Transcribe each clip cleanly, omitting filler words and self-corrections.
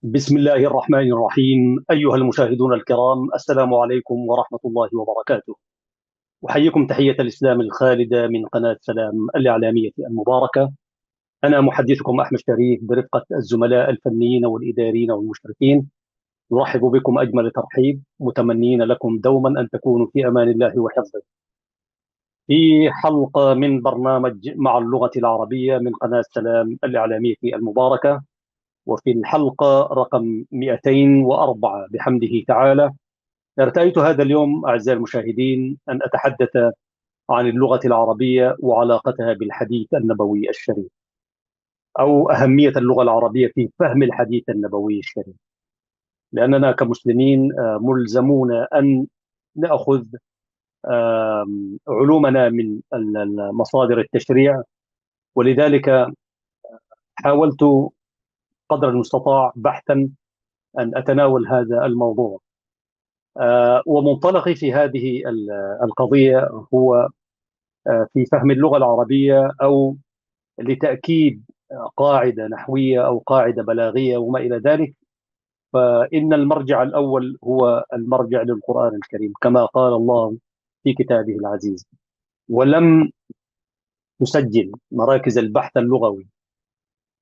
بسم الله الرحمن الرحيم. أيها المشاهدون الكرام، السلام عليكم ورحمة الله وبركاته. أحييكم تحية الإسلام الخالدة من قناة سلام الإعلامية المباركة. أنا محدثكم أحمد شريف برفقة الزملاء الفنيين والإداريين والمشرفين. نرحب بكم أجمل ترحيب، متمنين لكم دوما أن تكونوا في أمان الله وحفظه. في حلقة من برنامج مع اللغة العربية من قناة سلام الإعلامية المباركة، وفي الحلقة رقم 204 بحمده تعالى. ارتأيت هذا اليوم أعزائي المشاهدين أن أتحدث عن اللغة العربية وعلاقتها بالحديث النبوي الشريف، أو أهمية اللغة العربية في فهم الحديث النبوي الشريف. لأننا كمسلمين ملزمون أن نأخذ علومنا من مصادر التشريع، ولذلك حاولت قدر المستطاع بحثا أن أتناول هذا الموضوع. ومنطلقي في هذه القضية هو في فهم اللغة العربية، أو لتأكيد قاعدة نحوية أو قاعدة بلاغية وما إلى ذلك. فإن المرجع الأول هو المرجع للقرآن الكريم، كما قال الله في كتابه العزيز: ولم تسجل مراكز البحث اللغوي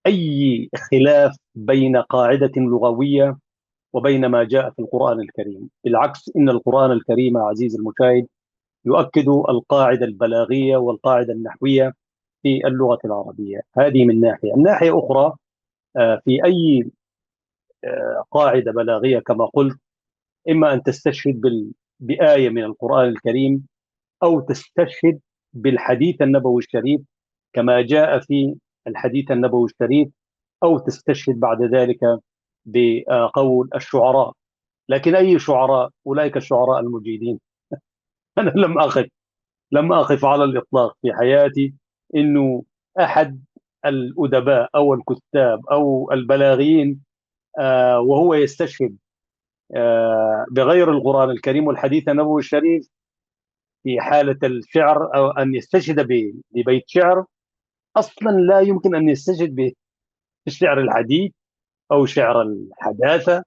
أي خلاف بين قاعدة لغوية وبين ما جاء في القرآن الكريم. بالعكس، إن القرآن الكريم عزيز المشاهد يؤكد القاعدة البلاغية والقاعدة النحوية في اللغة العربية. هذه من ناحية. الناحية أخرى، في أي قاعدة بلاغية كما قلت، إما أن تستشهد بآية من القرآن الكريم، أو تستشهد بالحديث النبوي الشريف كما جاء في الحديث النبوي الشريف، أو تستشهد بعد ذلك بقول الشعراء. لكن أي شعراء؟ أولئك الشعراء المجيدين. أنا لم أقف على الإطلاق في حياتي إنه أحد الأدباء أو الكتاب أو البلاغيين وهو يستشهد بغير القرآن الكريم والحديث النبوي الشريف في حالة الشعر، أو أن يستشهد ببيت شعر. أصلا لا يمكن أن يستشهد بالشعر الحديث أو شعر الحداثة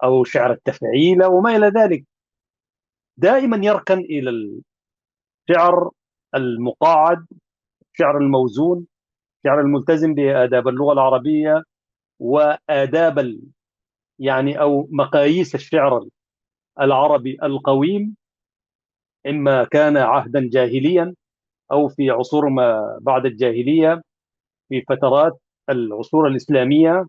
أو شعر التفعيلة وما إلى ذلك. دائما يركن إلى الشعر المقاعد، الشعر الموزون، الشعر الملتزم بآداب اللغة العربية وآداب يعني أو مقاييس الشعر العربي القويم، إما كان عهدا جاهليا أو في عصور ما بعد الجاهلية، في فترات العصور الإسلامية،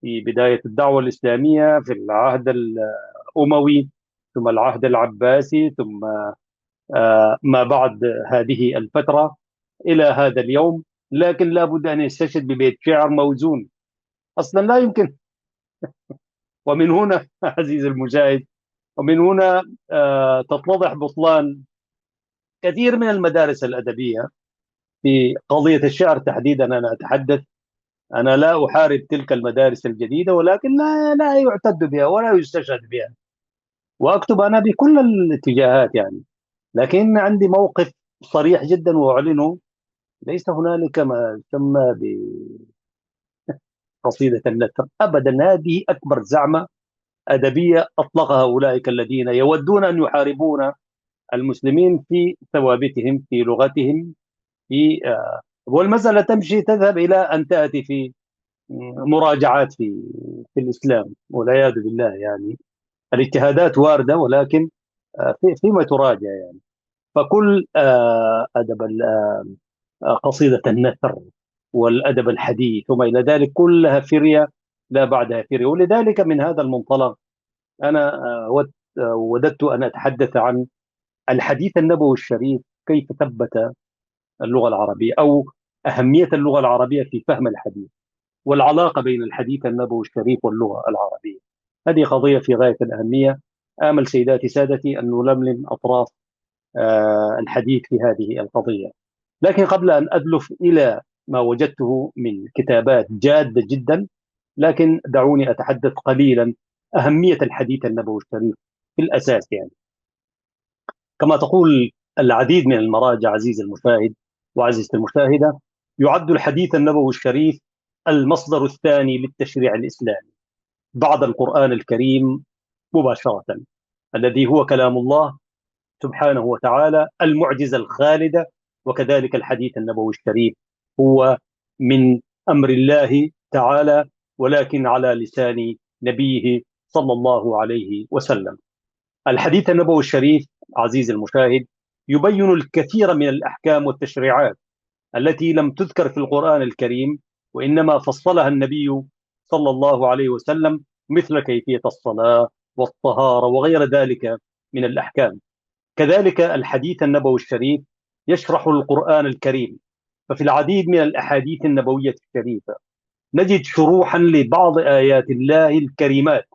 في بداية الدعوة الإسلامية في العهد الأموي، ثم العهد العباسي، ثم ما بعد هذه الفترة إلى هذا اليوم. لكن لا بد أن يستشهد ببيت شعر موزون. أصلا لا يمكن. ومن هنا عزيزي المشاهد، ومن هنا تتضح بطلان كثير من المدارس الأدبية في قضية الشعر تحديدا. أنا أتحدث، أنا لا أحارب تلك المدارس الجديدة، ولكن لا يعتد بها ولا يستشهد بها، وأكتب أنا بكل الاتجاهات يعني. لكن عندي موقف صريح جدا وأعلنه: ليس هنالك ما يسمى بقصيدة النثر أبدا. هذه أكبر زعمة أدبية أطلقها أولئك الذين يودون أن يحاربون المسلمين في ثوابتهم، في لغتهم، في والمسألة تمشي تذهب إلى أن تأتي في مراجعات في الإسلام والعياذ بالله. يعني الاجتهادات واردة، ولكن فيما تراجع يعني. فكل أدب قصيدة النثر والأدب الحديث وما إلى ذلك كلها فرية لا بعدها فرية. ولذلك من هذا المنطلق أنا وددت أن أتحدث عن الحديث النبوي الشريف، كيف ثبت اللغة العربية، أو أهمية اللغة العربية في فهم الحديث، والعلاقة بين الحديث النبوي الشريف واللغة العربية. هذه قضية في غاية الأهمية. آمل سيداتي سادتي أن نلملم أطراف الحديث في هذه القضية. لكن قبل أن أدلف إلى ما وجدته من كتابات جادة جدا، لكن دعوني أتحدث قليلا أهمية الحديث النبوي الشريف في الأساس. يعني كما تقول العديد من المراجع عزيزي المشاهد وعزيزتي المشاهدة، يعد الحديث النبوي الشريف المصدر الثاني للتشريع الإسلامي. بعد القرآن الكريم مباشرة، الذي هو كلام الله سبحانه وتعالى، المعجزة الخالدة. وكذلك الحديث النبوي الشريف هو من أمر الله تعالى، ولكن على لسان نبيه صلى الله عليه وسلم. الحديث النبوي الشريف عزيزي المشاهد يبين الكثير من الأحكام والتشريعات التي لم تذكر في القرآن الكريم، وإنما فصلها النبي صلى الله عليه وسلم، مثل كيفية الصلاة والطهارة وغير ذلك من الأحكام. كذلك الحديث النبوي الشريف يشرح القرآن الكريم، ففي العديد من الأحاديث النبوية الشريفة نجد شروحا لبعض آيات الله الكريمات،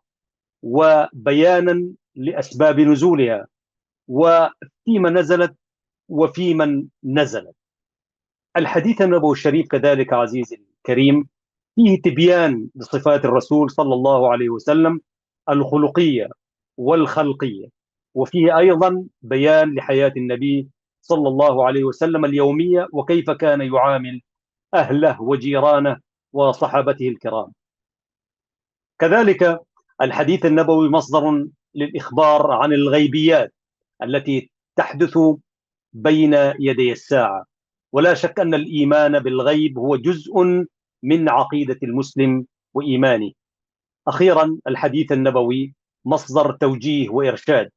وبيانا لأسباب نزولها، وفيما نزلت وفي من نزلت. الحديث النبوي الشريف كذلك عزيزي الكريم فيه تبيان لصفات الرسول صلى الله عليه وسلم الخلقية والخلقية، وفيه أيضا بيان لحياة النبي صلى الله عليه وسلم اليومية، وكيف كان يعامل أهله وجيرانه وصحابته الكرام. كذلك الحديث النبوي مصدر للإخبار عن الغيبيات التي تحدث بين يدي الساعة، ولا شك أن الإيمان بالغيب هو جزء من عقيدة المسلم وإيمانه. أخيرا الحديث النبوي مصدر توجيه وإرشاد،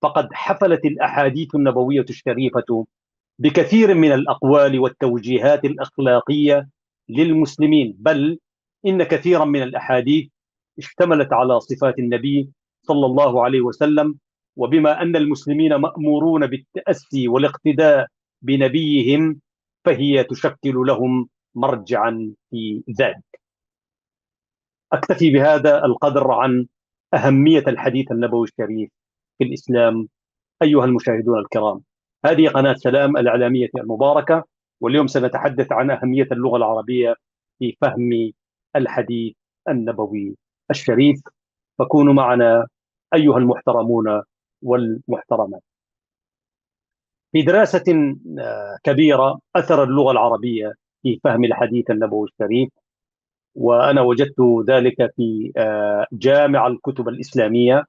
فقد حفلت الأحاديث النبوية الشريفة بكثير من الأقوال والتوجيهات الأخلاقية للمسلمين، بل إن كثيرا من الأحاديث اشتملت على صفات النبي صلى الله عليه وسلم. وبما أن المسلمين مأمورون بالتأسي والاقتداء بنبيهم، فهي تشكل لهم مرجعا في ذلك. أكتفي بهذا القدر عن أهمية الحديث النبوي الشريف في الإسلام. أيها المشاهدون الكرام، هذه قناة سلام الإعلامية المباركة، واليوم سنتحدث عن أهمية اللغة العربية في فهم الحديث النبوي الشريف، فكونوا معنا أيها المحترمون والمحترمات. في دراسة كبيرة أثر اللغة العربية في فهم الحديث النبوي الشريف، وأنا وجدت ذلك في جامع الكتب الإسلامية،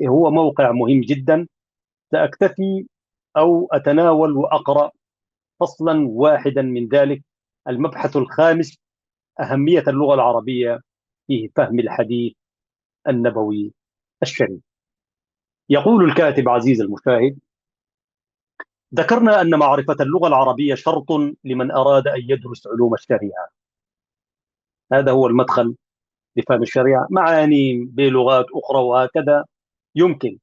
هو موقع مهم جدا. سأكتفي أو أتناول وأقرأ فصلا واحدا من ذلك، المبحث الخامس: أهمية اللغة العربية في فهم الحديث النبوي الشريف. يقول الكاتب عزيز المشاهد: ذكرنا أن معرفة اللغة العربية شرط لمن أراد أن يدرس علوم الشريعة. هذا هو المدخل لفهم الشريعة، معاني بلغات أخرى وهكذا يمكن،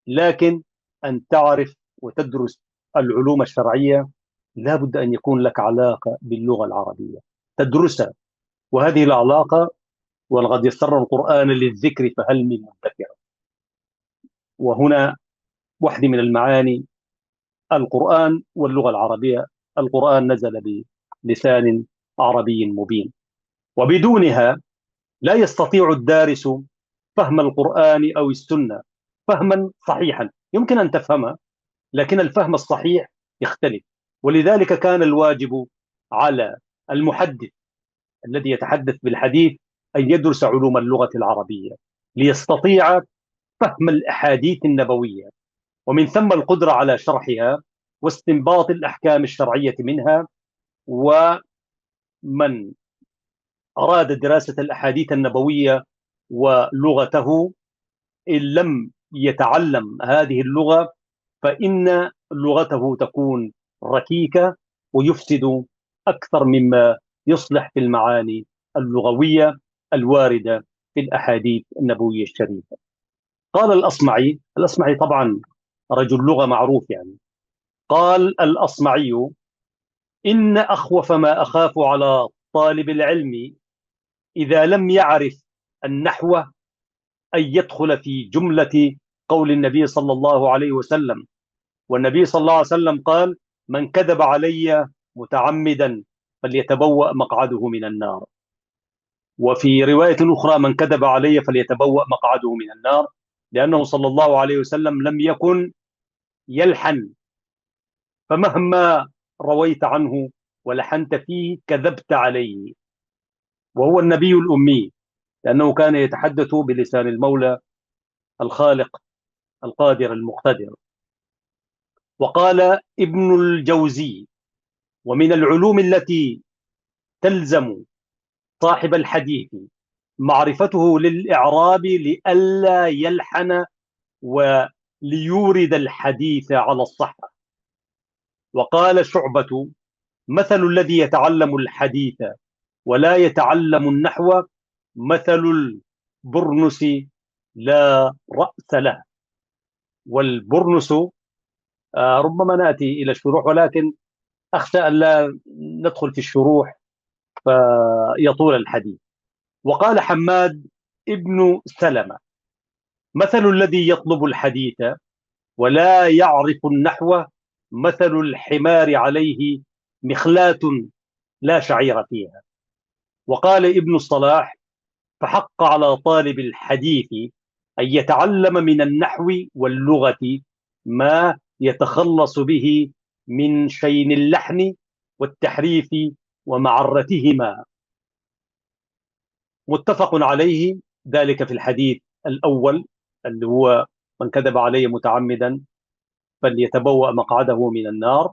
لكن أن تعرف وتدرس العلوم الشرعية لا بد أن يكون لك علاقة باللغة العربية تدرسها، وهذه العلاقة: ولقد يسرنا القرآن للذكر فهل من مدكر. وهنا واحدة من المعاني: القرآن واللغة العربية. القرآن نزل بلسان عربي مبين، وبدونها لا يستطيع الدارس فهم القرآن أو السنة فهما صحيحا. يمكن أن تفهمها، لكن الفهم الصحيح يختلف. ولذلك كان الواجب على المحدث الذي يتحدث بالحديث أن يدرس علوم اللغة العربية ليستطيع فهم الأحاديث النبوية، ومن ثم القدرة على شرحها واستنباط الأحكام الشرعية منها. ومن أراد دراسة الأحاديث النبوية ولغته إن لم يتعلم هذه اللغة فإن لغته تكون ركيكة ويفسد أكثر مما يصلح في المعاني اللغوية الواردة في الأحاديث النبوية الشريفة. قال الأصمعي طبعا رجل لغة معروف يعني، قال الأصمعي: إن أخوف ما أخاف على طالب العلم إذا لم يعرف النحو أن يدخل في جملة قول النبي صلى الله عليه وسلم. والنبي صلى الله عليه وسلم قال: من كذب علي متعمدا فليتبوأ مقعده من النار. وفي رواية أخرى: من كذب علي فليتبوأ مقعده من النار، لأنه صلى الله عليه وسلم لم يكن يلحن، فمهما رويت عنه ولحنت فيه كذبت عليه، وهو النبي الأمي. لأنه كان يتحدث بلسان المولى الخالق القادر المقتدر. وقال ابن الجوزي: ومن العلوم التي تلزم صاحب الحديث معرفته للإعراب لئلا يلحن وليورد الحديث على الصحة. وقال شعبة: مثل الذي يتعلم الحديث ولا يتعلم النحو مثل البرنس لا رأس له. والبرنس ربما نأتي إلى الشروح، ولكن أخشى أن لا ندخل في الشروح فيطول الحديث. وقال حماد ابن سلمة: مثل الذي يطلب الحديث ولا يعرف النحو مثل الحمار عليه مخلاة لا شعير فيها. وقال ابن الصلاح: فحق على طالب الحديث أن يتعلم من النحو واللغة ما يتخلص به من شين اللحن والتحريف ومعرتهما. متفق عليه ذلك في الحديث الأول، اللي هو: من كذب علي متعمدا فليتبوأ مقعده من النار.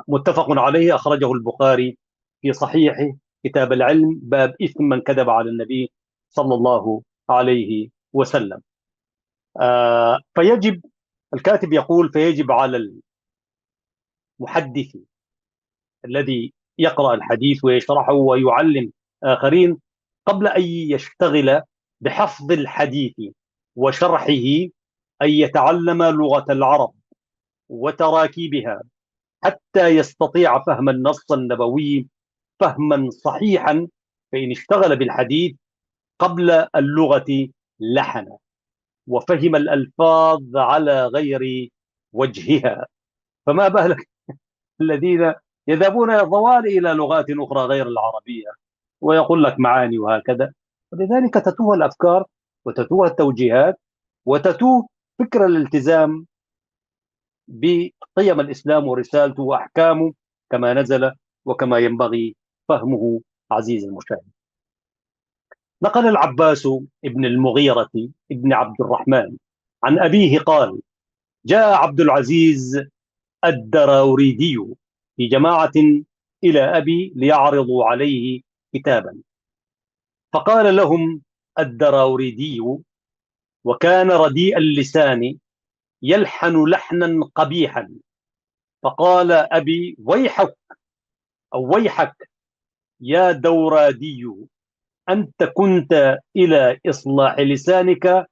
متفق عليه، أخرجه البخاري في صحيحه كتاب العلم، باب إثم من كذب على النبي صلى الله عليه وسلم. فيجب، الكاتب يقول: فيجب على المحدث الذي يقرأ الحديث ويشرحه ويعلم آخرين، قبل أن يشتغل بحفظ الحديث وشرحه، أن يتعلم لغة العرب وتراكيبها حتى يستطيع فهم النص النبوي فهما صحيحا. فإن اشتغل بالحديث قبل اللغة لحن وفهم الألفاظ على غير وجهها، فما بالك الذين يذهبون يضوان إلى لغات أخرى غير العربية ويقول لك معاني وهكذا. ولذلك تتوه الأفكار وتتوه التوجيهات وتتوه فكر الالتزام بقيم الإسلام ورسالته وأحكامه كما نزل وكما ينبغي فهمه. عزيزي المشاهد، نقل العباس ابن المغيرة ابن عبد الرحمن عن أبيه قال: جاء عبد العزيز الدراوردي في جماعة إلى أبي ليعرضوا عليه كتابا، فقال لهم الدراوردي، وكان رديء اللسان يلحن لحنا قبيحا، فقال أبي: ويحك أو ويحك يا دورادي، أنت كنت إلى إصلاح لسانك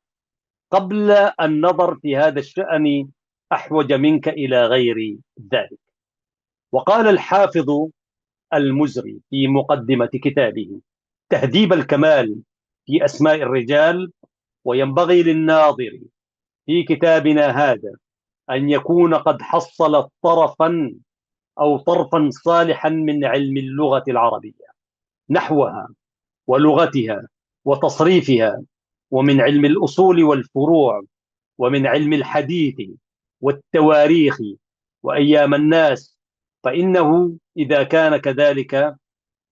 قبل النظر في هذا الشأن أحوج منك إلى غير ذلك. وقال الحافظ المزري في مقدمة كتابه تهذيب الكمال في أسماء الرجال: وينبغي للناظر في كتابنا هذا أن يكون قد حصل طرفا أو طرفا صالحا من علم اللغة العربية، نحوها ولغتها وتصريفها، ومن علم الأصول والفروع، ومن علم الحديث والتواريخ وأيام الناس، فإنه إذا كان كذلك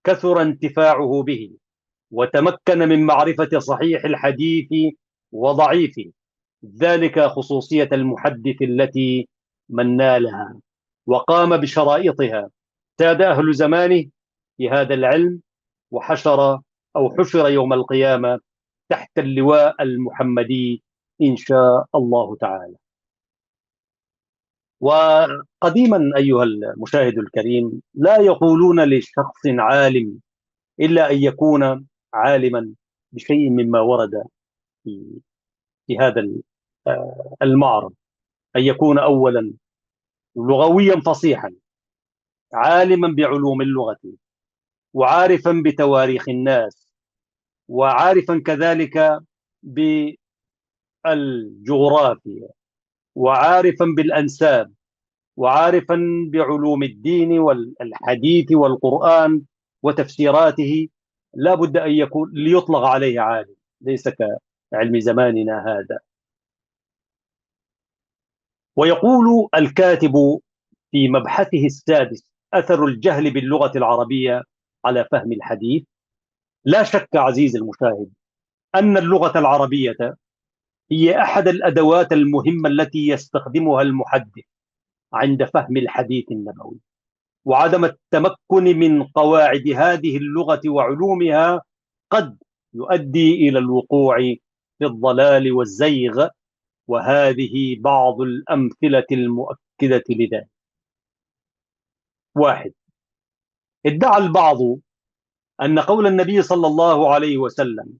كثر انتفاعه به وتمكن من معرفة صحيح الحديث وضعيفه. ذلك خصوصية المحدث التي من نالها وقام بشرائطها ساد أهل زمانه في هذا العلم، وحشر أو حشر يوم القيامة تحت اللواء المحمدي إن شاء الله تعالى. وقديما أيها المشاهد الكريم لا يقولون لشخص عالم إلا أن يكون عالما بشيء مما ورد في هذا المعرض: أن يكون أولا لغويا فصيحا، عالما بعلوم اللغة، وعارفا بتواريخ الناس، وعارفا كذلك بالجغرافيا، وعارفا بالأنساب، وعارفا بعلوم الدين والحديث والقرآن وتفسيراته. لا بد أن يكون ليطلق عليه عالم، ليس كعلم زماننا هذا. ويقول الكاتب في مبحثه السادس: أثر الجهل باللغة العربية على فهم الحديث: لا شك عزيزي المشاهد أن اللغة العربية هي أحد الأدوات المهمة التي يستخدمها المحدث عند فهم الحديث النبوي، وعدم التمكن من قواعد هذه اللغة وعلومها قد يؤدي إلى الوقوع في الضلال والزيغ، وهذه بعض الأمثلة المؤكدة لذلك. واحد، ادعى البعض أن قول النبي صلى الله عليه وسلم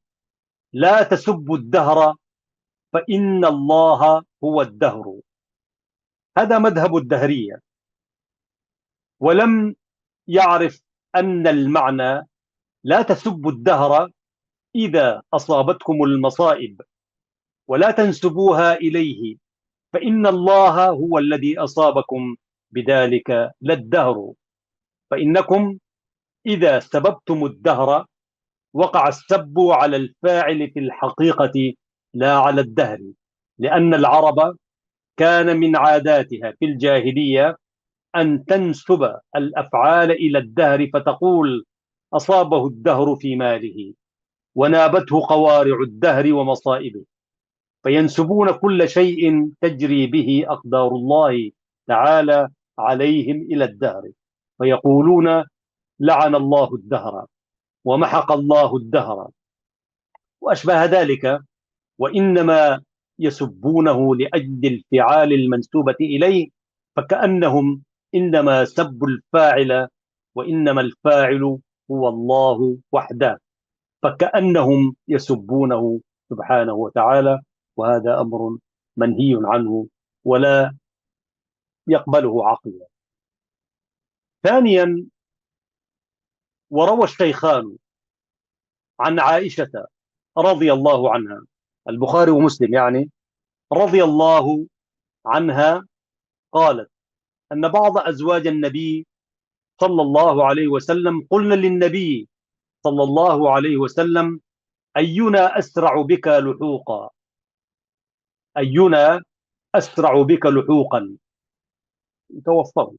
لا تسبوا الدهر فإن الله هو الدهر، هذا مذهب الدهرية، ولم يعرف أن المعنى لا تسبوا الدهر إذا أصابتكم المصائب ولا تنسبوها إليه فإن الله هو الذي أصابكم بذلك لا الدهر، فإنكم إذا سببتم الدهر وقع السب على الفاعل في الحقيقة لا على الدهر، لأن العرب كان من عاداتها في الجاهلية أن تنسب الأفعال إلى الدهر فتقول أصابه الدهر في ماله ونابته قوارع الدهر ومصائبه، فينسبون كل شيء تجري به أقدار الله تعالى عليهم إلى الدهر، فيقولون لعن الله الدهر ومحق الله الدهر وأشبه ذلك، وإنما يسبونه لأجل الفعال المنسوبة إليه، فكأنهم إنما سبوا الفاعل وإنما الفاعل هو الله وحده، فكأنهم يسبونه سبحانه وتعالى، وهذا أمر منهي عنه ولا يقبله عقلا. ثانيا، وروى الشيخان عن عائشة رضي الله عنها، البخاري ومسلم يعني، رضي الله عنها قالت أن بعض أزواج النبي صلى الله عليه وسلم قلنا للنبي صلى الله عليه وسلم أينا أسرع بك لحوقا، أينا أسرع بك لحوقا، توفوا،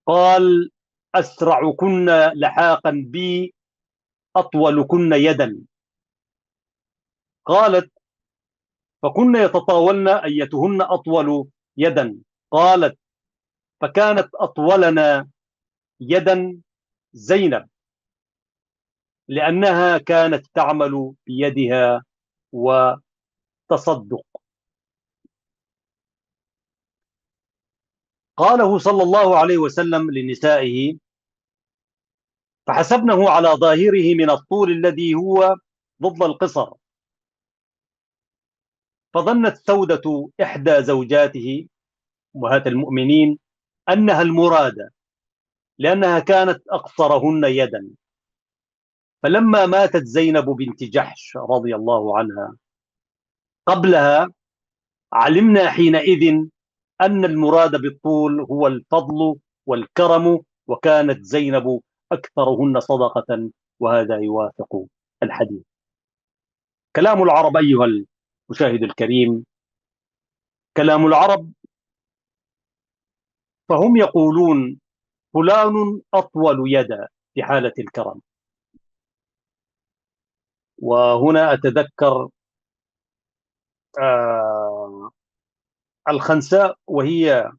قال أسرعكن لحاقا بي أطولكن يدا، قالت فكن يتطاولن أيتهن أطول يدا، قالت فكانت أطولنا يدا زينب لأنها كانت تعمل بيدها وتصدق. قاله صلى الله عليه وسلم لنسائه فحسبنه على ظاهره من الطول الذي هو ضد القصر، فظنت سودة إحدى زوجاته أمهات المؤمنين أنها المرادة لأنها كانت أقصرهن يدا، فلما ماتت زينب بنت جحش رضي الله عنها قبلها علمنا حينئذ أن المراد بالطول هو الفضل والكرم، وكانت زينب أكثرهن صدقة، وهذا يوافق الحديث. كلام العرب أيها المشاهد الكريم، كلام العرب فهم يقولون فلان أطول يدا في حالة الكرم. وهنا أتذكر الخنساء وهي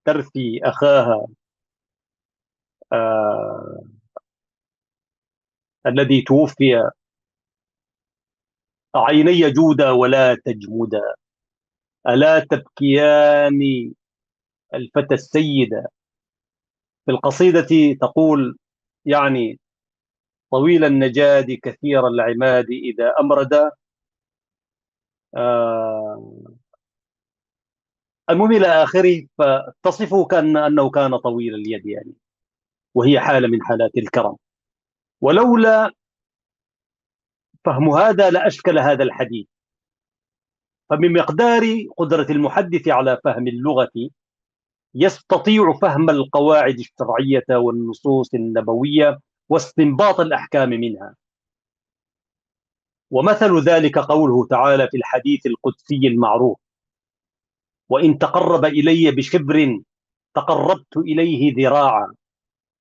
ترثي أخاها الذي توفي عيني جودا ولا تجمدا ألا تبكيان الفتى السيدة، في القصيدة تقول يعني طويل النجاد كثير العماد إذا أمرد، المهم إلى آخره، فتصفه كأنه كان طويل اليد يعني، وهي حالة من حالات الكرم. ولولا فهم هذا لأشكل هذا الحديث، فمن مقدار قدرة المحدث على فهم اللغة يستطيع فهم القواعد الشرعية والنصوص النبوية واستنباط الأحكام منها. ومثل ذلك قوله تعالى في الحديث القدسي المعروف وإن تقرب إلي بشبر تقربت إليه ذراعا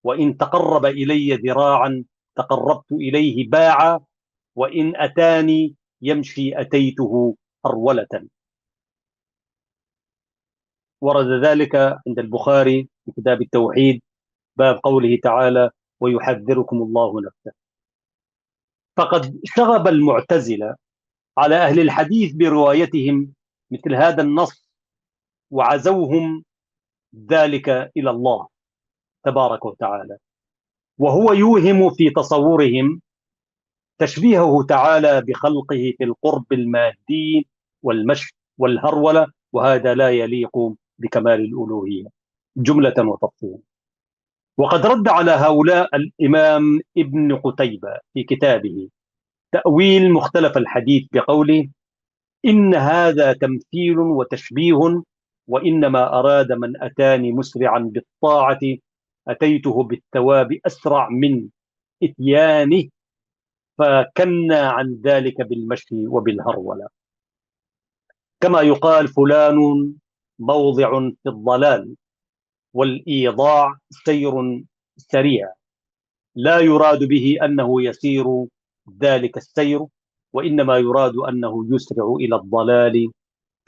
وإن تقرب إلي ذراعا تقربت إليه باعا، وإن أتاني يمشي أتيته هرولة. ورد ذلك عند البخاري في كتاب التوحيد، باب قوله تعالى: ويحذركم الله نفسه. فقد شغب المعتزلة على أهل الحديث بروايتهم مثل هذا النص، وعزوهم ذلك إلى الله تبارك وتعالى، وهو يوهم في تصورهم تشبيهه تعالى بخلقه في القرب المادي والمشي والهرولة، وهذا لا يليق بكمال الألوهية جملة وتفصيلا. وقد رد على هؤلاء الإمام ابن قتيبة في كتابه تأويل مختلف الحديث بقوله: إن هذا تمثيل وتشبيه، وإنما أراد من أتاني مسرعا بالطاعة أتيته بالثواب أسرع من إتيانه، فكنا عن ذلك بالمشي وبالهرولة. كما يقال فلان موضع في الضلال، والإيضاع سير سريع، لا يراد به أنه يسير ذلك السير، وإنما يراد أنه يسرع إلى الضلال،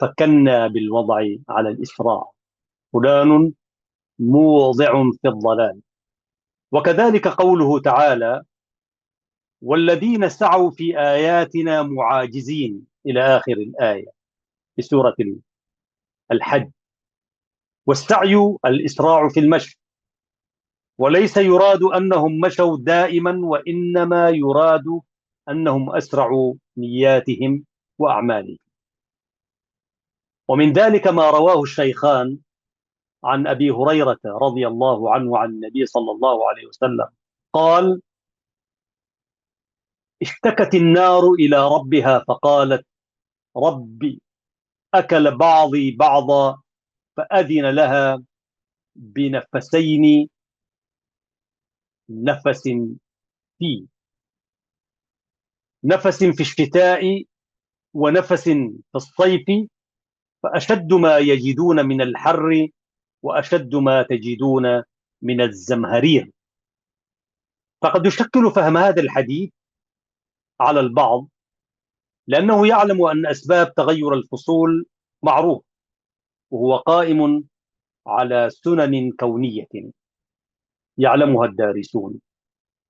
فكنا بالوضع على الإسراع، فلان موضع في الضلال. وكذلك قوله تعالى: والذين سعوا في آياتنا معاجزين، إلى آخر الآية في سورة الحج. والسعي الإسراع في المشي، وليس يراد أنهم مشوا دائما، وإنما يراد أنهم أسرعوا نياتهم وأعمالهم. ومن ذلك ما رواه الشيخان عن أبي هريرة رضي الله عنه عن النبي صلى الله عليه وسلم قال: اشتكت النار إلى ربها فقالت: ربي أكل بعضي بعضا، فأذن لها بنفسين، نفس في نفس في الشتاء ونفس في الصيف، فأشد ما يجدون من الحر وأشد ما تجدون من الزمهرير. فقد يشكل فهم هذا الحديث على البعض، لأنه يعلم أن أسباب تغير الفصول معروف، وهو قائم على سنن كونية يعلمها الدارسون.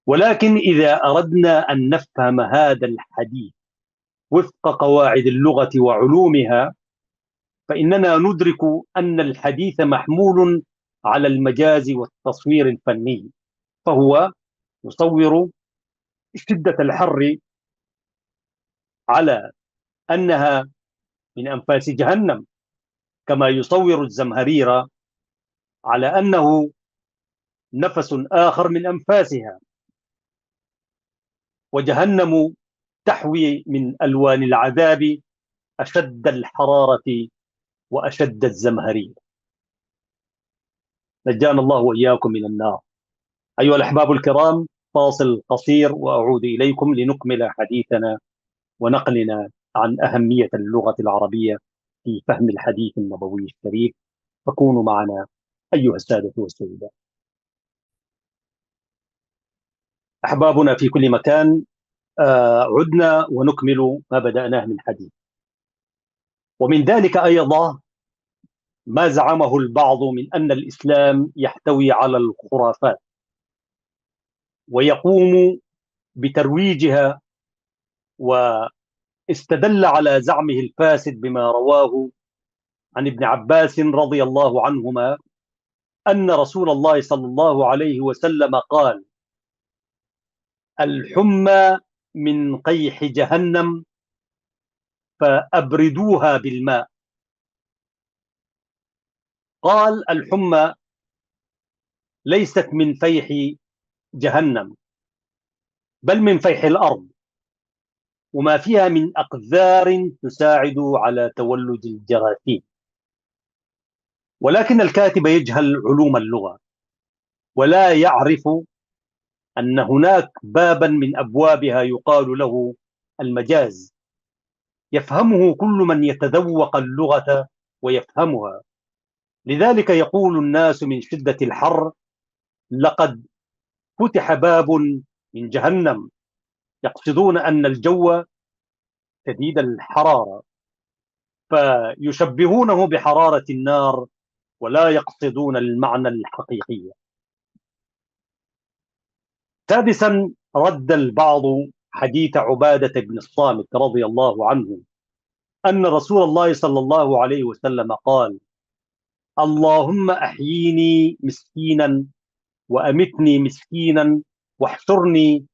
ولكن إذا أردنا أن نفهم هذا الحديث وفق قواعد اللغة وعلومها، فإننا ندرك أن الحديث محمول على المجاز والتصوير الفني، فهو يصور شدة الحر على أنها من أنفاس جهنم، كما يصور الزمهرير على أنه نفس آخر من أنفاسها. وجهنم تحوي من ألوان العذاب أشد الحرارة وأشد الزمهرير. نجانا الله وإياكم من النار. أيها الأحباب الكرام، فاصل قصير وأعود إليكم لنكمل حديثنا ونقلنا عن أهمية اللغة العربية في فهم الحديث النبوي الشريف، فكونوا معنا أيها السادة والسيدات. أحبابنا في كل مكان، عدنا ونكمل ما بدأناه من حديث. ومن ذلك أيضا ما زعمه البعض من أن الإسلام يحتوي على الخرافات، ويقوم بترويجها، واستدل على زعمه الفاسد بما رواه عن ابن عباس رضي الله عنهما أن رسول الله صلى الله عليه وسلم قال: الحمى من قيح جهنم فأبردوها بالماء. قال: الحمى ليست من فيح جهنم، بل من فيح الأرض، وما فيها من أقذار تساعد على تولد الجراثيم. ولكن الكاتب يجهل علوم اللغة، ولا يعرف أن هناك بابا من أبوابها يقال له المجاز، يفهمه كل من يتذوق اللغة ويفهمها. لذلك يقول الناس من شدة الحر: لقد فتح باب من جهنم، يقصدون أن الجو شديد الحرارة، فيشبهونه بحرارة النار ولا يقصدون المعنى الحقيقي. سادسا، رد البعض حديث عبادة بن الصامت رضي الله عنه أن رسول الله صلى الله عليه وسلم قال: اللهم أحييني مسكينا وأمتني مسكينا واحشرني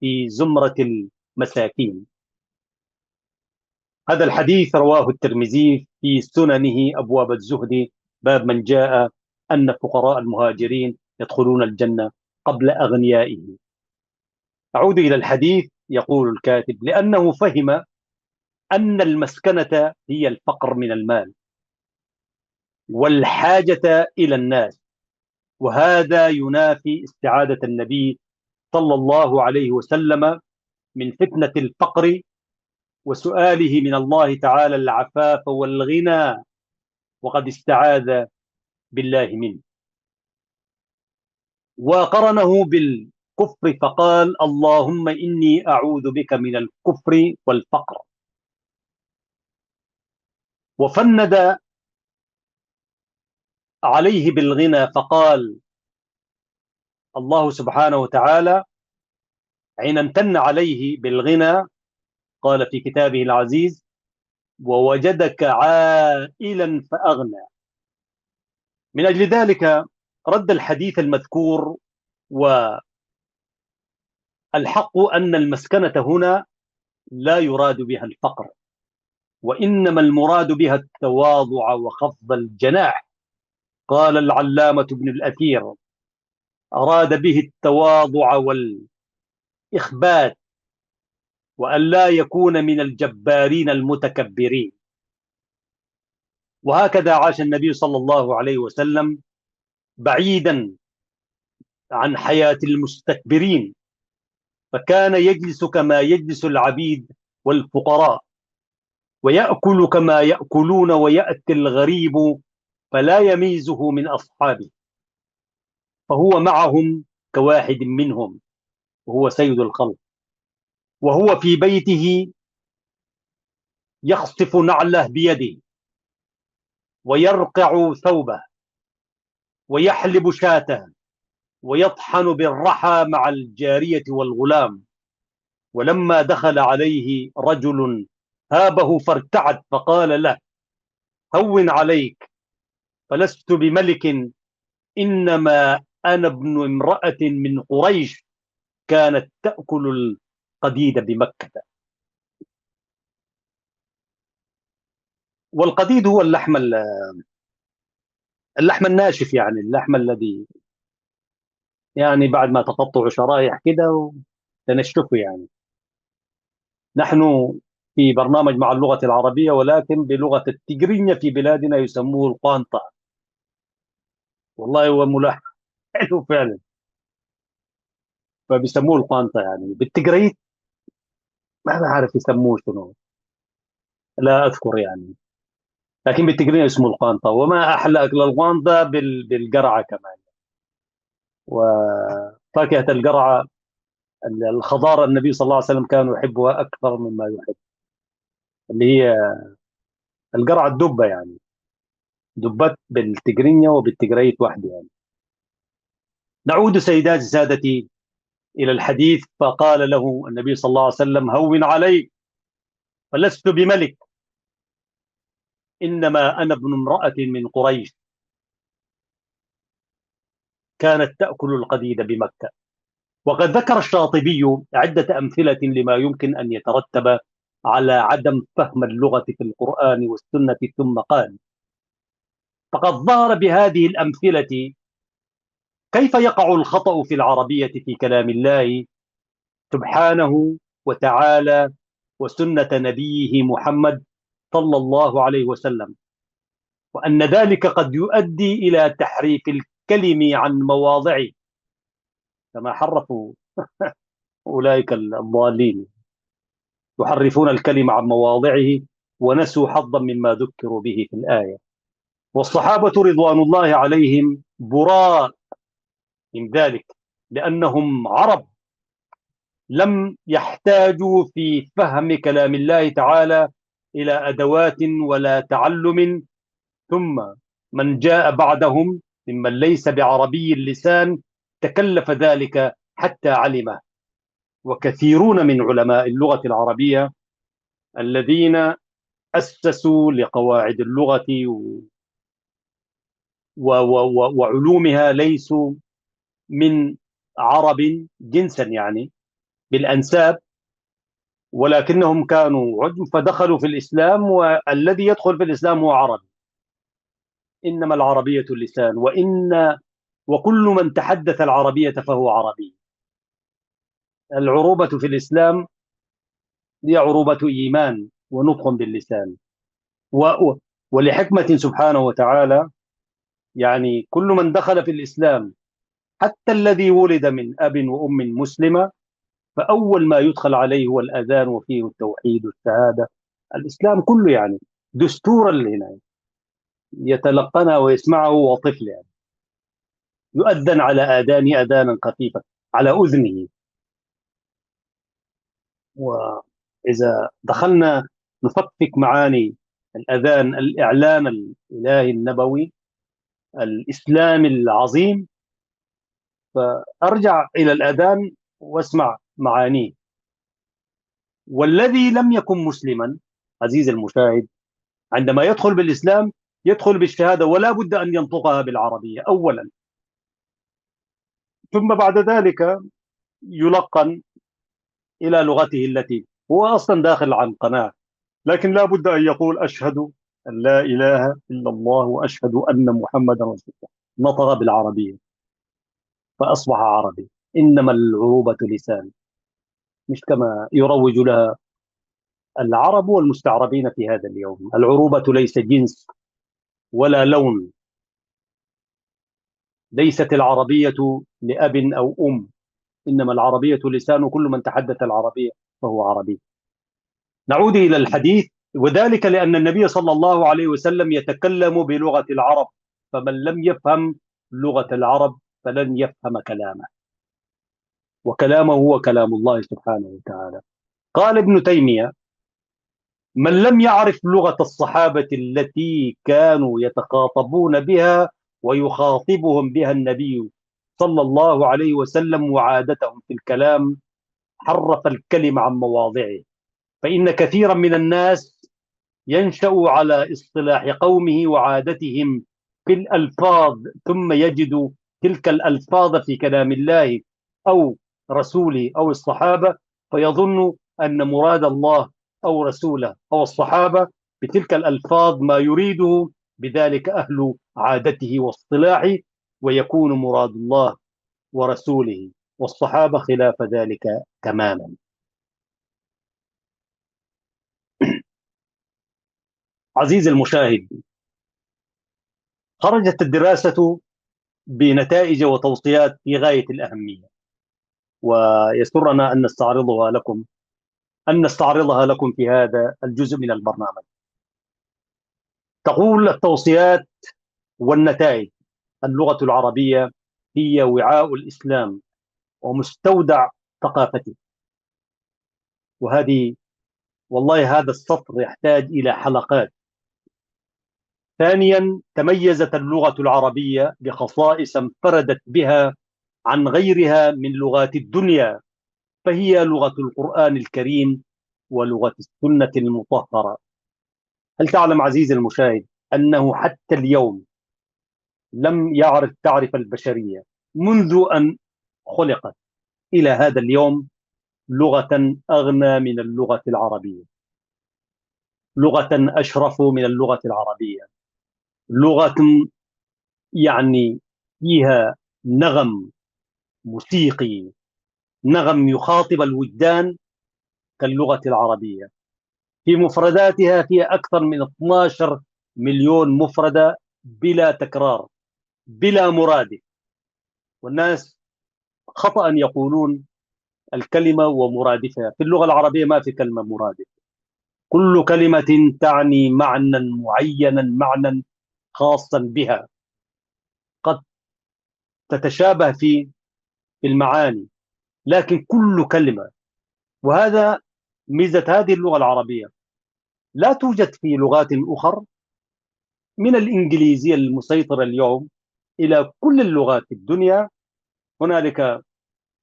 في زمرة المساكين. هذا الحديث رواه الترمذي في سننه أبواب الزهد، باب من جاء أن فقراء المهاجرين يدخلون الجنة قبل أغنيائه. أعود إلى الحديث. يقول الكاتب: لأنه فهم أن المسكنة هي الفقر من المال والحاجة إلى الناس، وهذا ينافي استعادة النبي صلى الله عليه وسلم من فتنة الفقر وسؤاله من الله تعالى العفاف والغنى، وقد استعاذ بالله منه. وقرنه بالكفر فقال: اللهم إني أعوذ بك من الكفر والفقر. وفند عليه بالغنى فقال الله سبحانه وتعالى حين امتن عليه بالغنى قال في كتابه العزيز: ووجدك عائلا فأغنى. من أجل ذلك رد الحديث المذكور، والحق أن المسكنة هنا لا يراد بها الفقر، وإنما المراد بها التواضع وخفض الجناح. قال العلامة ابن الأثير: أراد به التواضع والإخبات، وأن لا يكون من الجبارين المتكبرين. وهكذا عاش النبي صلى الله عليه وسلم بعيدا عن حياة المستكبرين، فكان يجلس كما يجلس العبيد والفقراء، ويأكل كما يأكلون، ويأتي الغريب فلا يميزه من أصحابه، فهو معهم كواحد منهم، وهو سيد الخلق. وهو في بيته يخصف نعله بيده، ويرقع ثوبه، ويحلب شاته، ويطحن بالرحى مع الجارية والغلام. ولما دخل عليه رجل هابه فارتعد فقال له: هون عليك، فلست بملك، إنما أنا ابن امرأة من قريش كانت تأكل القديد بمكة. والقديد هو اللحم الناشف، يعني اللحم الذي يعني بعد ما تقطع شرائح كده وتنشفه. يعني نحن في برنامج مع اللغة العربية، ولكن بلغة التجرينية في بلادنا يسموه القانطة. والله هو ملاح حلو فعلا، فبيسموه القانطة. يعني بالتجريت ما بعرف يسموه شنو، لا أذكر يعني، لكن بالتجرينية اسمه القانطة. وما أحلى أكل القانطة بالقرعة كمان. وفاكهة القرعة، الخضار، النبي صلى الله عليه وسلم كان يحبها أكثر مما يحب، اللي هي القرعة الدبة، يعني دبت بالتجرينية وبالتجريت وحده يعني. نعود سيداتي سادتي إلى الحديث. فقال له النبي صلى الله عليه وسلم: هون عليك، فلست بملك، إنما أنا ابن امرأة من قريش كانت تأكل القديد بمكة. وقد ذكر الشاطبي عدة أمثلة لما يمكن أن يترتب على عدم فهم اللغة في القرآن والسنة، ثم قال: فقد ظهر بهذه الأمثلة كيف يقع الخطأ في العربية في كلام الله سبحانه وتعالى وسنة نبيه محمد صلى الله عليه وسلم، وأن ذلك قد يؤدي إلى تحريف الكلم عن مواضعه، كما حرفوا أولئك الضالين، يحرفون الكلم عن مواضعه ونسوا حظا مما ذكروا به في الآية. والصحابة رضوان الله عليهم براء من ذلك، لأنهم عرب لم يحتاجوا في فهم كلام الله تعالى إلى أدوات ولا تعلم. ثم من جاء بعدهم ممن ليس بعربي اللسان تكلف ذلك حتى علمه. وكثيرون من علماء اللغة العربية الذين أسسوا لقواعد اللغة وعلومها ليسوا من عرب جنسا، يعني بالأنساب، ولكنهم كانوا عجم فدخلوا في الإسلام، والذي يدخل في الإسلام هو عربي. إنما العربية اللسان، وكل من تحدث العربية فهو عربي. العروبة في الإسلام هي عروبة إيمان ونطق باللسان، و... ولحكمة سبحانه وتعالى، يعني كل من دخل في الإسلام حتى الذي ولد من أب وأم مسلمة فأول ما يدخل عليه هو الأذان وفيه التوحيد والشهادة. الإسلام كله يعني دستورا لنا يتلقنه ويسمعه وطفل، يعني يؤذن على آذانه أذانا خفيفة على أذنه. وإذا دخلنا نفكك معاني الأذان، الإعلان الإلهي النبوي الإسلامي العظيم، فأرجع إلى الأذان واسمع معانيه. والذي لم يكن مسلما عزيزي المشاهد عندما يدخل بالإسلام يدخل بالشهادة ولا بد أن ينطقها بالعربية أولا، ثم بعد ذلك يلقن إلى لغته التي هو أصلا داخل عن قناة، لكن لا بد أن يقول أشهد أن لا إله إلا الله وأشهد أن محمدا رسول الله، نطق بالعربية فأصبح عربي. إنما العروبة لسان، مش كما يروج لها العرب والمستعربين في هذا اليوم. العروبة ليس جنس ولا لون، ليست العربية لأب أو أم، إنما العربية لسان، كل من تحدث العربية فهو عربي. نعود إلى الحديث، وذلك لأن النبي صلى الله عليه وسلم يتكلم بلغة العرب، فمن لم يفهم لغة العرب فلن يفهم كلامه، وكلامه هو كلام الله سبحانه وتعالى. قال ابن تيمية: من لم يعرف لغة الصحابة التي كانوا يتخاطبون بها ويخاطبهم بها النبي صلى الله عليه وسلم وعادتهم في الكلام حرف الكلم عن مواضعه. فإن كثيرا من الناس ينشأ على اصطلاح قومه وعادتهم في الألفاظ، ثم يجد تلك الألفاظ في كلام الله أو رسوله أو الصحابة، فيظن أن مراد الله أو رسوله أو الصحابة بتلك الألفاظ ما يريده بذلك أهل عادته واصطلاحه، ويكون مراد الله ورسوله والصحابة خلاف ذلك تماما. عزيزي المشاهد، خرجت الدراسة بنتائج وتوصيات في غاية الأهمية، ويسرنا أن نستعرضها لكم في هذا الجزء من البرنامج. تقول التوصيات والنتائج: اللغة العربية هي وعاء الإسلام ومستودع ثقافته. والله هذا السطر يحتاج إلى حلقات. ثانيا، تميزت اللغة العربية بخصائص انفردت بها عن غيرها من لغات الدنيا، فهي لغة القرآن الكريم ولغة السنة المطهرة. هل تعلم عزيزي المشاهد أنه حتى اليوم لم تعرف البشرية منذ أن خلقت إلى هذا اليوم لغة أغنى من اللغة العربية، لغة أشرف من اللغة العربية، لغة يعني فيها نغم موسيقي، نغم يخاطب الوجدان كاللغة العربية. في مفرداتها فيها أكثر من 12 مليون مفردة بلا تكرار بلا مرادف. والناس خطأ يقولون الكلمة ومرادفها. في اللغة العربية ما في كلمة مرادف، كل كلمة تعني معنى معينا، معنى خاصا بها، قد تتشابه في المعاني، لكن كل كلمة وهذا ميزة هذه اللغة العربية، لا توجد في لغات أخرى من الإنجليزية المسيطرة اليوم إلى كل اللغات في الدنيا. هنالك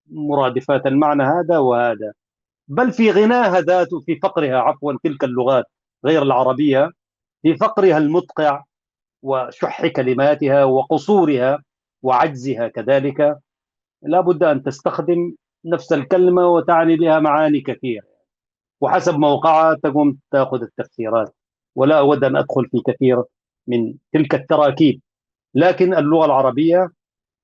مرادفات المعنى هذا وهذا، بل في غناها ذاته، في فقرها عفوا، تلك اللغات غير العربية، في فقرها المدقع وشح كلماتها وقصورها وعجزها كذلك، لا بد أن تستخدم نفس الكلمة وتعني بها معاني كثيرة، وحسب موقعها تقوم تأخذ التفسيرات. ولا أود أن أدخل في كثير من تلك التراكيب، لكن اللغة العربية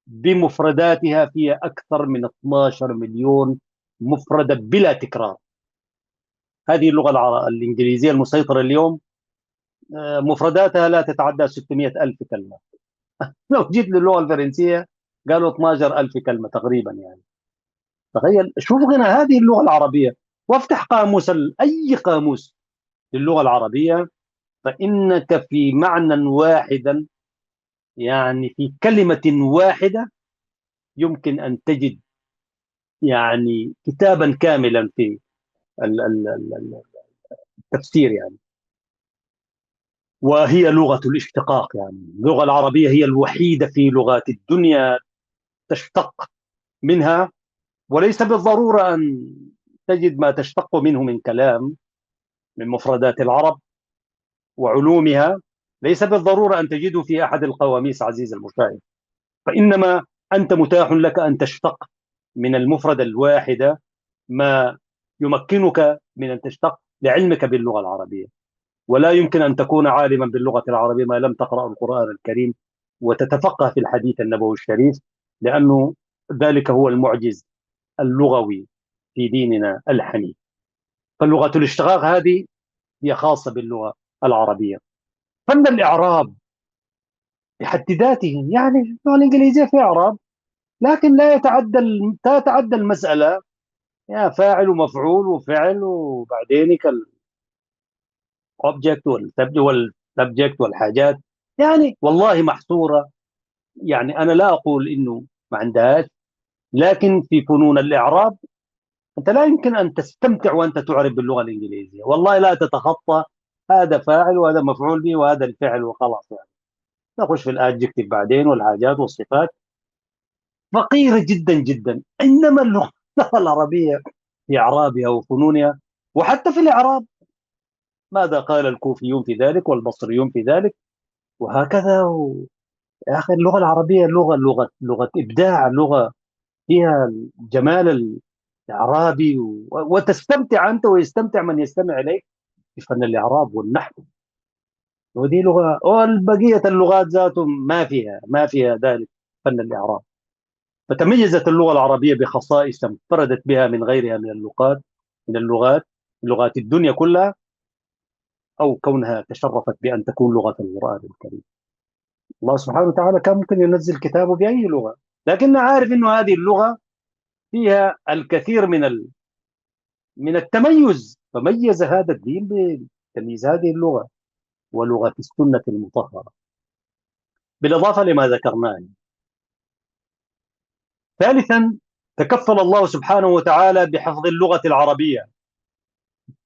بمفرداتها فيها أكثر من 12 مليون مفردة بلا تكرار. هذه اللغة الإنجليزية المسيطرة اليوم مفرداتها لا تتعدى 600 ألف كلمة. لو جيت للغة الفرنسية قالوا 12 ألف كلمة تقريبا يعني. تخيل، شوف غنى هذه اللغة العربية، وافتح قاموس أي قاموس للغة العربية، فإنك في معنى واحدا، يعني في كلمة واحدة، يمكن أن تجد يعني كتابا كاملا في التفسير يعني. وهي لغة الاشتقاق، يعني اللغة العربية هي الوحيدة في لغات الدنيا تشتق منها، وليس بالضرورة أن تجد ما تشتق منه من كلام، من مفردات العرب وعلومها، ليس بالضرورة أن تجده في أحد القواميس عزيز المشاهد، فإنما أنت متاح لك أن تشتق من المفردة الواحدة ما يمكنك من أن تشتق لعلمك باللغة العربية. ولا يمكن أن تكون عالما باللغة العربية ما لم تقرأ القرآن الكريم وتتفقه في الحديث النبوي الشريف، لأنه ذلك هو المعجز اللغوي في ديننا الحنيف. فاللغة الاشتقاق هذه هي خاصة باللغة العربية. فن الإعراب بحد ذاته، يعني اللغة الإنجليزية في إعراب، لكن لا تتعدى المسألة، يا فاعل ومفعول وفعل وبعدين كالأوبجكت والسبجكت والحاجات، يعني والله محصورة. يعني أنا لا أقول إنه ما عندهاش، لكن في فنون الإعراب أنت لا يمكن أن تستمتع وأنت تعرب باللغة الإنجليزية، والله لا تتخطى هذا فاعل وهذا مفعول به وهذا الفعل وخلاص يعني. نخش في الادجكتيف بعدين والحاجات والصفات، فقيرة جدا جدا. إنما اللغة العربية في إعرابها وفنونها، وحتى في الإعراب ماذا قال الكوفيون في ذلك والبصريون في ذلك وهكذا يا أخي اللغة العربية لغة إبداع، لغة فيها جمال الإعرابي وتستمتع أنت ويستمتع من يستمع إليك في فن الإعراب والنحو. ودي لغة، والبقية اللغات ذاتهم ما فيها ذلك فن الإعراب. فتميزت اللغة العربية بخصائص انفردت بها من غيرها من اللغات لغات الدنيا كلها، أو كونها تشرفت بأن تكون لغة القرآن الكريم. الله سبحانه وتعالى كان ممكن ينزل كتابه بأي لغة، لكنه عارف أنه هذه اللغة فيها الكثير من التميز، فميز هذا الدين بتمييز هذه اللغة ولغة السنة المطهرة، بالإضافة لما ذكرناه. ثالثا، تكفل الله سبحانه وتعالى بحفظ اللغة العربية.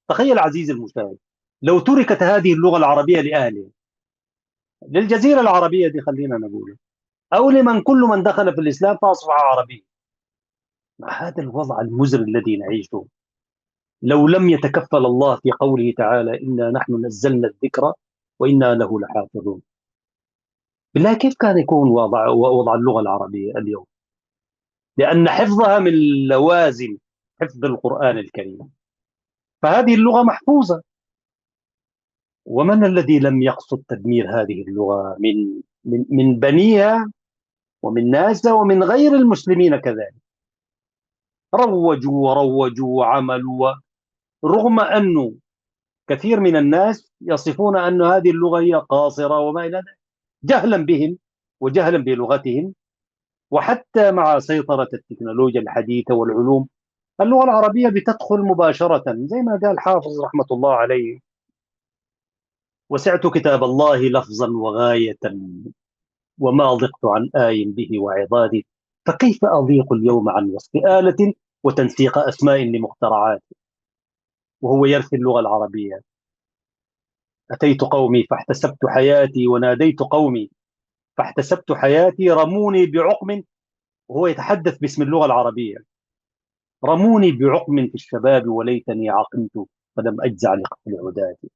تخيل عزيزي المشاهد، لو تركت هذه اللغة العربية لأهلها، للجزيرة العربية دي خلينا نقول، أو لمن كل من دخل في الإسلام فأصبح عربي، مع هذا الوضع المزري الذي نعيشه، لو لم يتكفل الله في قوله تعالى إنا نحن نزلنا الذكر وإنا له لحافظون، بالله كيف كان يكون وضع اللغة العربية اليوم؟ لأن حفظها من لوازم حفظ القرآن الكريم، فهذه اللغة محفوظة. ومن الذي لم يقصد تدمير هذه اللغة من بنيها ومن ناسها ومن غير المسلمين كذلك؟ روجوا وروجوا وعملوا، رغم أنه كثير من الناس يصفون أن هذه اللغة هي قاصرة وما إلى ذلك، جهلا بهم وجهلا بلغتهم. وحتى مع سيطرة التكنولوجيا الحديثة والعلوم، اللغة العربية بتدخل مباشرة، زي ما قال حافظ رحمة الله عليه: وسعت كتاب الله لفظا وغاية، وما ضقت عن آي به وعظات، فكيف أضيق اليوم عن وصف آلة وتنسيق أسماء لمخترعات. وهو يرثي اللغة العربية. أتيت قومي فاحتسبت حياتي، وناديت قومي فاحتسبت حياتي، رموني بعقم، وهو يتحدث باسم اللغة العربية. رموني بعقم في الشباب وليتني عقمت، فلم أجزع لقتل عداتي.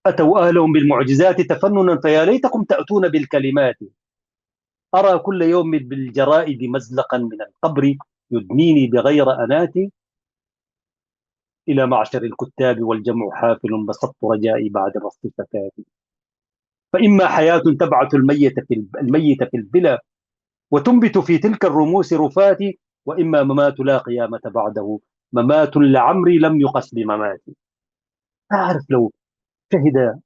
أتوا أهلهم بالمعجزات تفننا، فيا ليتكم تأتون بالكلمات. أرى كل يوم بالجرائد مزلقا من القبر، يدنيني بغير أناتي. إلى معشر الكتاب والجمع حافل، بسطت رجائي بعد رصد فتاتي. فإما حياة تبعث الميت في البلا، وتنبت في تلك الرموس رفاتي، وإما ممات لا قيامة بعده، ممات لعمري لم يقس بمماتي. أعرف لو شهد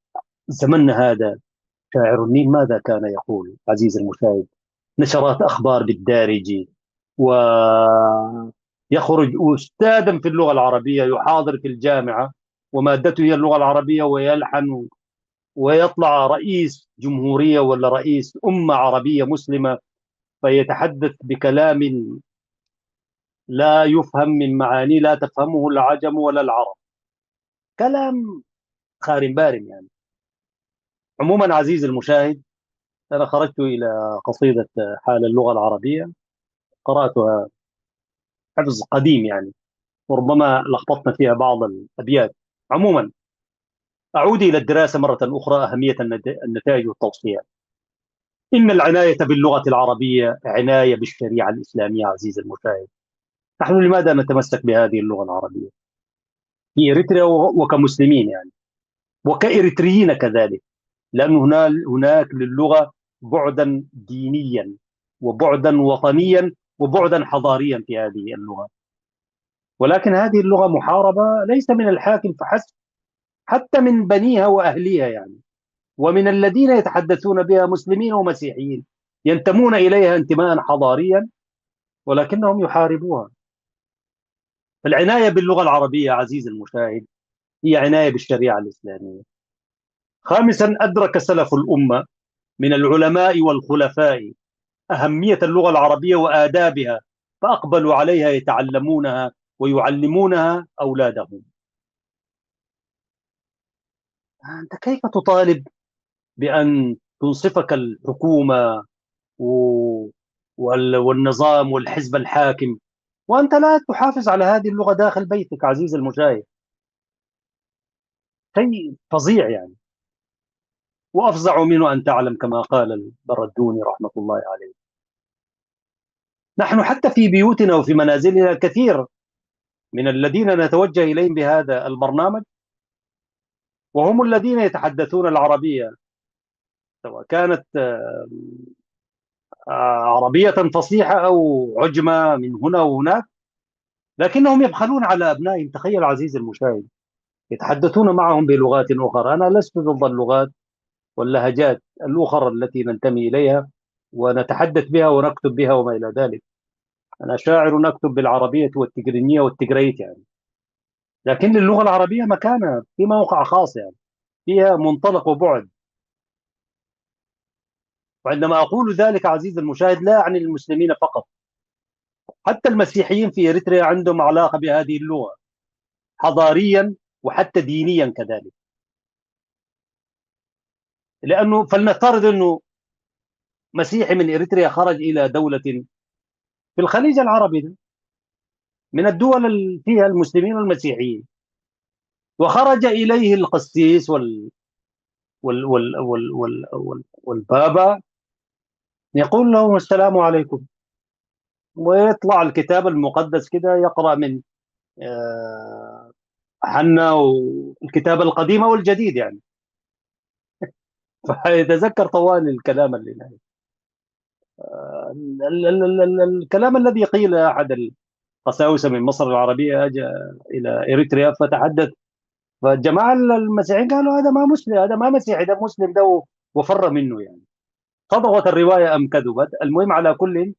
زمننا هذا شاعر النيل ماذا كان يقول عزيز المشاهد. نشرات أخبار بالدارجي، ويخرج أستاذا في اللغة العربية، يحاضر في الجامعة ومادته هي اللغة العربية، ويلحن، ويطلع رئيس جمهورية ولا رئيس أمة عربية مسلمة، فيتحدث بكلام لا يفهم من معاني لا تفهمه العجم ولا العرب. كلام خارم بارم يعني. عموما عزيزي المشاهد، أنا خرجت إلى قصيدة حال اللغة العربية، قرأتها حفظ قديم يعني، وربما لخبطنا فيها بعض الأبيات. عموما أعود إلى الدراسة مرة أخرى، أهمية النتائج والتوصيات. إن العناية باللغة العربية عناية بالشريعة الإسلامية عزيزي المشاهد. نحن لماذا نتمسك بهذه اللغة العربية في إريتريا وكمسلمين يعني، وكإريتريين كذلك؟ لأن هناك للغة بعدا دينيا، وبعدا وطنيا، وبعدا حضاريا في هذه اللغة. ولكن هذه اللغة محاربة ليس من الحاكم فحسب، حتى من بنيها وأهليها يعني، ومن الذين يتحدثون بها مسلمين ومسيحيين ينتمون إليها انتماء حضاريا، ولكنهم يحاربوها. العناية باللغة العربية عزيزي المشاهد هي عناية بالشريعة الإسلامية. خامسا، أدرك سلف الأمة من العلماء والخلفاء أهمية اللغة العربية وآدابها، فأقبلوا عليها يتعلمونها ويعلمونها أولادهم. أنت كيف تطالب بأن تنصفك الحكومة والنظام والحزب الحاكم وأنت لا تحافظ على هذه اللغة داخل بيتك عزيزي المشاهد؟ شيء فظيع يعني. وأفظع منه أن تعلم كما قال البردوني رحمة الله عليه. نحن حتى في بيوتنا وفي منازلنا كثير من الذين نتوجه إليهم بهذا البرنامج وهم الذين يتحدثون العربية، سواء كانت عربية فصيحة أو عجمة من هنا وهناك، لكنهم يبخلون على أبنائهم. تخيل عزيزي المشاهد، يتحدثون معهم بلغات أخرى. أنا لست ضد اللغات واللهجات الأخرى التي ننتمي إليها ونتحدث بها ونكتب بها وما إلى ذلك. أنا شاعر نكتب بالعربية والتجرينية والتجريت يعني، لكن للغة العربية مكانة في موقع خاص يعني، فيها منطلق وبعد. وعندما أقول ذلك عزيزي المشاهد لا أعني المسلمين فقط، حتى المسيحيين في إريتريا عندهم علاقة بهذه اللغة حضاريا وحتى دينيا كذلك. لأنه فلنفترض أنه مسيحي من إريتريا خرج إلى دولة في الخليج العربي ده، من الدول اللي فيها المسلمين والمسيحيين، وخرج إليه القسيس والبابا، يقول لهم السلام عليكم، ويطلع الكتاب المقدس كده يقرأ من آه، حنا والكتاب القديم والجديد يعني. فيتذكر طوال الكلام اللي الكلام الذي قيل أحد القساوسة من مصر العربية أجى إلى إريتريا فتحدث، فالجماعة المسيحيين قالوا هذا ما مسلم، هذا ما مسيحي، ده مسلم ده، وفر منه يعني. صدقت الرواية أم كذبت، المهم على كل.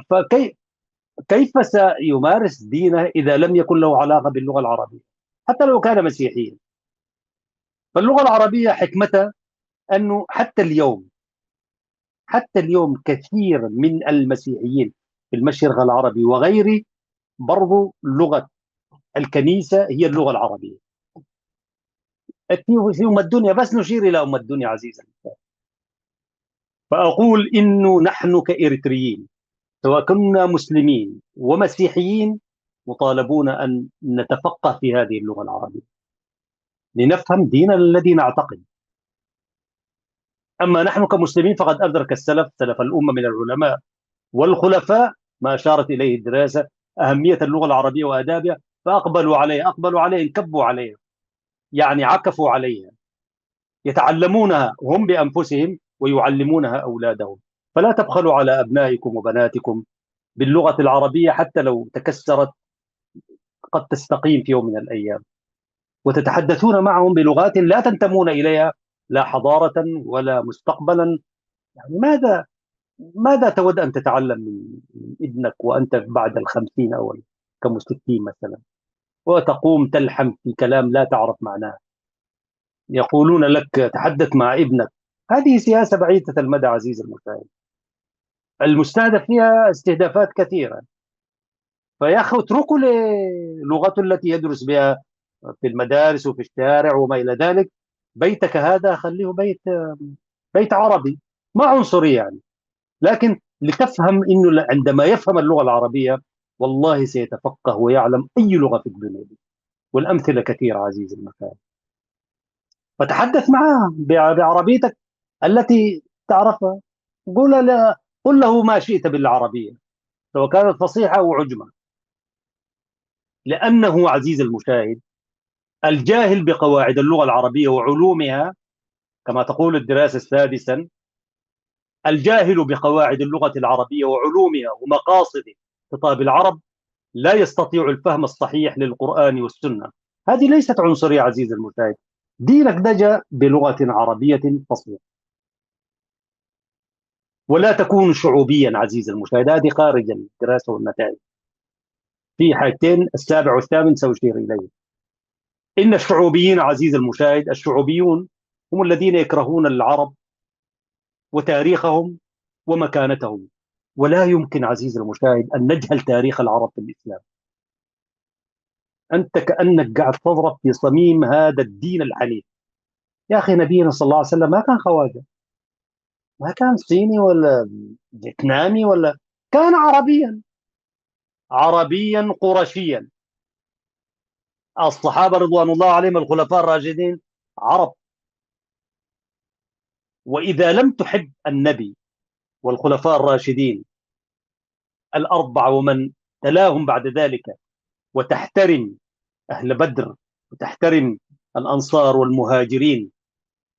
فكيف سيمارس دينه إذا لم يكن له علاقة باللغة العربية حتى لو كان مسيحيا؟ فاللغة العربية حكمتها أنه حتى اليوم كثير من المسيحيين في المشرق العربي وغيره برضو لغة الكنيسة هي اللغة العربية. في أم الدنيا، بس نشير إلى أم الدنيا عزيزا. فأقول إنه نحن كإريتريين، سواء كنا مسلمين ومسيحيين، مطالبون أن نتفقه في هذه اللغة العربية لنفهم ديننا الذي نعتقد. أما نحن كمسلمين فقد أدرك السلف، سلف الأمة من العلماء والخلفاء، ما أشارت إليه الدراسة، أهمية اللغة العربية وآدابها، فأقبلوا عليها، أقبلوا عليها، انكبوا عليها، يعني عكفوا عليها، يتعلمونها هم بأنفسهم ويعلمونها أولادهم. فلا تبخلوا على أبنائكم وبناتكم باللغة العربية، حتى لو تكسرت قد تستقيم في يوم من الأيام، وتتحدثون معهم بلغات لا تنتمون إليها، لا حضارة ولا مستقبلا. يعني ماذا تود أن تتعلم من ابنك وأنت بعد الخمسين أو كم الستين مثلا، وتقوم تلحم في كلام لا تعرف معناه؟ يقولون لك تحدث مع ابنك. هذه سياسة بعيدة المدى عزيزي المشاهد، المستهدف فيها استهدافات كثيرة. فيا أخي اتركوا لغته التي يدرس بها في المدارس وفي الشارع وما إلى ذلك. بيتك هذا خليه بيت عربي، ما عنصري يعني، لكن لتفهم أنه عندما يفهم اللغة العربية والله سيتفقه ويعلم أي لغة في الدنيا دي. والأمثلة كثيرة عزيزي المشاهد. فتحدث معه بعربيتك التي تعرفها. قل له ما شئت بالعربية، سواء كانت فصيحة أو عجمة. لأنه عزيز المشاهد، الجاهل بقواعد اللغة العربية وعلومها، كما تقول الدراسة السادسا، الجاهل بقواعد اللغة العربية وعلومها ومقاصد خطاب العرب لا يستطيع الفهم الصحيح للقرآن والسنة. هذه ليست عنصرية عزيزي المشاهد، دينك دجا بلغة عربية فصيحة. ولا تكون شعوبيا عزيزي المشاهد، هذه خارج الدراسة والنتائج. في حاجتين السابع والثامن سأشير إليه. إن الشعوبيين عزيزي المشاهد، الشعوبيون هم الذين يكرهون العرب وتاريخهم ومكانتهم. ولا يمكن عزيزي المشاهد أن نجهل تاريخ العرب في الإسلام. أنت كأنك قاعد تضرب في صميم هذا الدين الحنيف. يا أخي نبينا صلى الله عليه وسلم ما كان خواجة، ما كان صيني ولا فيتنامي، ولا كان عربيا، عربيا قرشيا. الصحابة رضوان الله عليهم الخلفاء الراشدين عرب. وإذا لم تحب النبي والخلفاء الراشدين الأربعة ومن تلاهم بعد ذلك، وتحترم أهل بدر، وتحترم الأنصار والمهاجرين،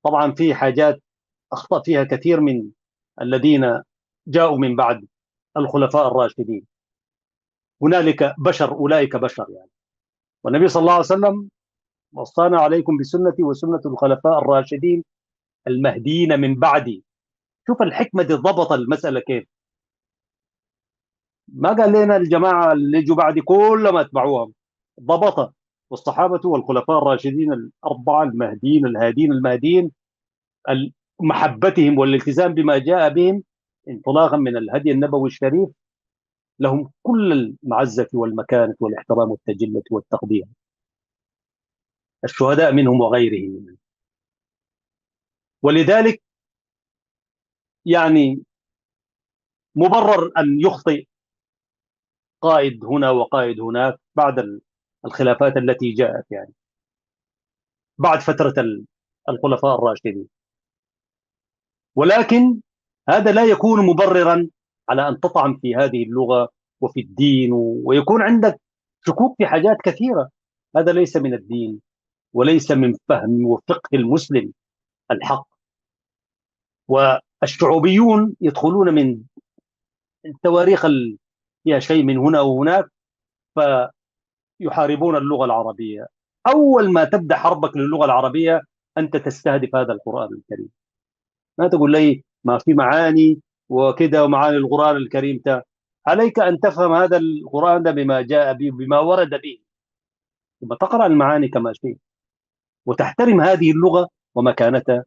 طبعا في حاجات أخطأ فيها كثير من الذين جاءوا من بعد الخلفاء الراشدين. هنالك بشر، أولئك بشر يعني. والنبي صلى الله عليه وسلم وصانا عليكم بسنتي وسنة الخلفاء الراشدين المهديين من بعدي. شوف الحكمة دي ضبط المسألة كيف. ما قال لنا الجماعة اللي يجوا بعد كلهم اتبعوهم، ضبطها. والصحابة والخلفاء الراشدين الأربعة المهديين الهادين المهديين، محبتهم والالتزام بما جاء بهم انطلاقا من الهدي النبوي الشريف، لهم كل المعزة والمكانة والاحترام والتجلة والتقدير، الشهداء منهم وغيرهم. ولذلك يعني مبرر أن يخطئ قائد هنا وقائد هناك بعد الخلافات التي جاءت يعني بعد فترة الخلفاء الراشدين. ولكن هذا لا يكون مبررا على أن تطعن في هذه اللغة وفي الدين، ويكون عندك شكوك في حاجات كثيرة. هذا ليس من الدين، وليس من فهم وفقه المسلم الحق. والشعوبيون يدخلون من التواريخ فيها شيء من هنا وهناك، فيحاربون اللغة العربية. أول ما تبدأ حربك للغة العربية أنت تستهدف هذا القرآن الكريم. ما تقول لي ما في معاني وكذا ومعاني القرآن الكريم عليك أن تفهم هذا القرآن ده بما جاء به، بما ورد به، ثم تقرأ المعاني كما شئت، وتحترم هذه اللغة ومكانتها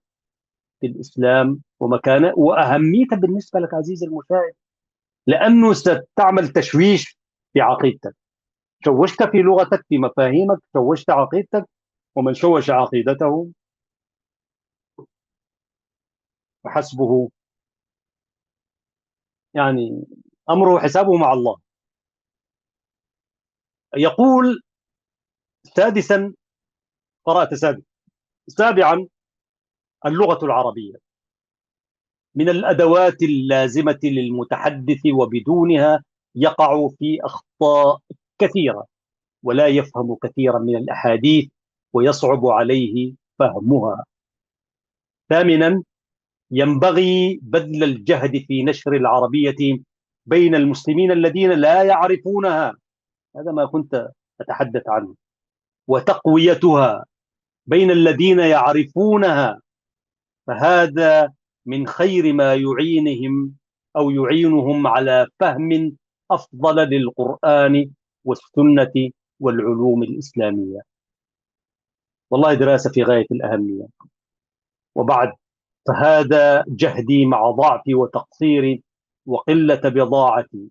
في الإسلام، ومكانة وأهميتها بالنسبة لك عزيزي المشاهد، لأنه ستعمل تشويش في عقيدتك. شوشت في لغتك، في مفاهيمك، شوشت عقيدتك. ومن شوش عقيدته فحسبه، يعني أمره حسابه مع الله. يقول سادسا، قرأت سادس. سابعا، اللغة العربية من الأدوات اللازمة للمتحدث، وبدونها يقع في أخطاء كثيرة، ولا يفهم كثيرا من الأحاديث، ويصعب عليه فهمها. ثامنا، ينبغي بذل الجهد في نشر العربية بين المسلمين الذين لا يعرفونها، هذا ما كنت أتحدث عنه، وتقويتها بين الذين يعرفونها، فهذا من خير ما يعينهم أو يعينهم على فهم أفضل للقرآن والسنة والعلوم الإسلامية. والله دراسة في غاية الأهمية. وبعد، فهذا جهدي مع ضعفي وتقصيري وقلة بضاعتي.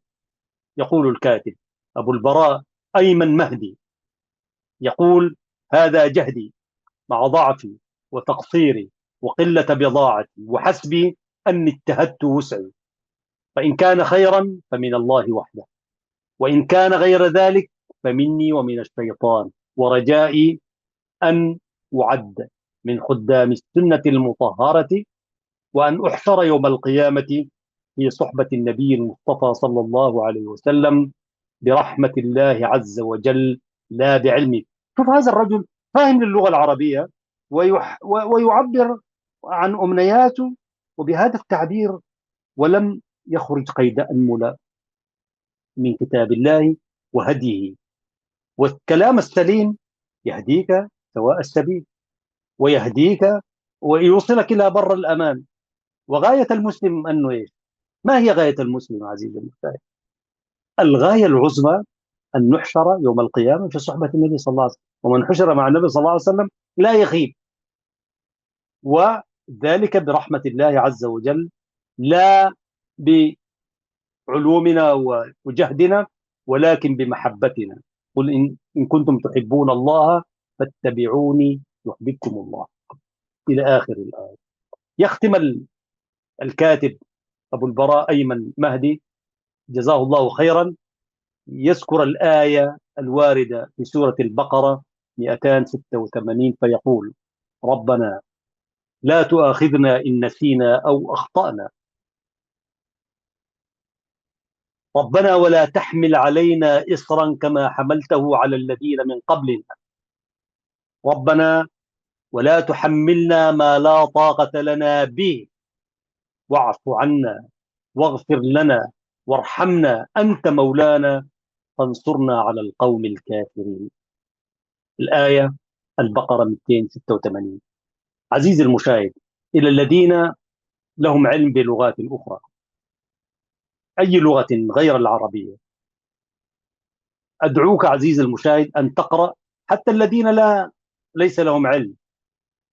يقول الكاتب أبو البراء أيمن مهدي، يقول: هذا جهدي مع ضعفي وتقصيري وقلة بضاعتي، وحسبي أني اجتهدت وسعي، فإن كان خيرا فمن الله وحده، وإن كان غير ذلك فمني ومن الشيطان، ورجائي أن أعد من خدام السنة المطهرة، وأن أحشر يوم القيامة في صحبة النبي المصطفى صلى الله عليه وسلم برحمة الله عز وجل، لا بعلمه. شوف هذا الرجل فاهم للغة العربية، ويعبر عن أمنياته وبهذا التعبير، ولم يخرج قيد أنملة من كتاب الله وهديه. والكلام السليم يهديك سواء السبيل، ويهديك ويوصلك إلى بر الأمان. وغاية المسلم أنه إيش؟ ما هي غاية المسلم عزيزي المشاهد؟ الغاية العظمى أن نحشر يوم القيامة في صحبة النبي صلى الله عليه وسلم، ومن حشر مع النبي صلى الله عليه وسلم لا يخيب، وذلك برحمة الله عز وجل، لا بعلومنا وجهدنا، ولكن بمحبتنا. قل إن كنتم تحبون الله فاتبعوني يحببكم الله، إلى آخر الآية. يختم الكاتب أبو البراء أيمن مهدي جزاه الله خيرا، يذكر الآية الواردة في سورة البقرة 286، فيقول: ربنا لا تؤاخذنا إن نسينا أو أخطأنا، ربنا ولا تحمل علينا إصرا كما حملته على الذين من قبلنا، ربنا ولا تحملنا ما لا طاقة لنا به، واعف عنا واغفر لنا وارحمنا أنت مولانا فانصرنا على القوم الكافرين. الآية البقرة 286. عزيزي المشاهد، إلى الذين لهم علم بلغات أخرى، أي لغة غير العربية، أدعوك عزيزي المشاهد أن تقرأ، حتى الذين ليس لهم علم،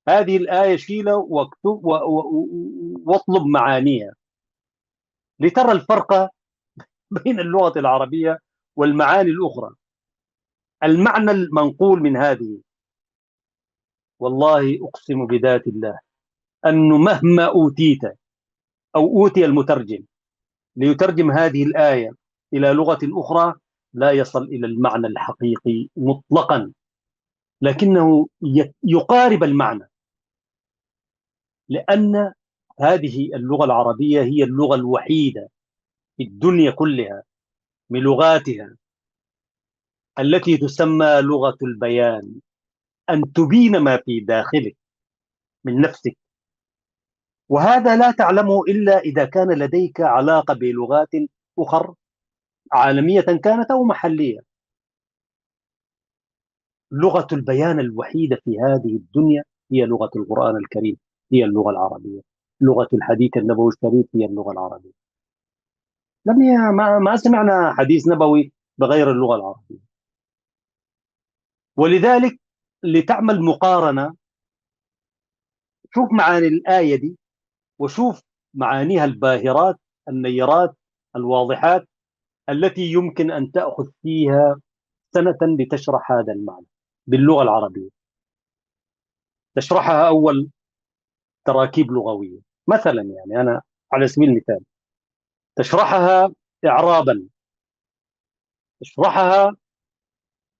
هذه الآية شيلة واكتب واطلب معانيها، لترى الفرق بين اللغة العربية والمعاني الأخرى. المعنى المنقول من هذه، والله أقسم بذات الله أنه مهما أوتيت أو أوتي المترجم ليترجم هذه الآية إلى لغة أخرى، لا يصل إلى المعنى الحقيقي مطلقا، لكنه يقارب المعنى، لأن هذه اللغة العربية هي اللغة الوحيدة في الدنيا كلها من لغاتها التي تسمى لغة البيان، أن تبين ما في داخلك من نفسك، وهذا لا تعلمه إلا إذا كان لديك علاقة بلغات أخرى، عالمية كانت أو محلية. لغة البيان الوحيدة في هذه الدنيا هي لغة القرآن الكريم، هي اللغة العربية. لغة الحديث النبوي الشريف هي اللغة العربية. ما سمعنا حديث نبوي بغير اللغة العربية. ولذلك لتعمل مقارنة، شوف معاني الآية دي، وشوف معانيها الباهرات النيرات الواضحات، التي يمكن أن تأخذ فيها سنة لتشرح هذا المعنى باللغة العربية. تشرحها أول تراكيب لغوية مثلا، يعني أنا على سبيل المثال تشرحها إعرابا، تشرحها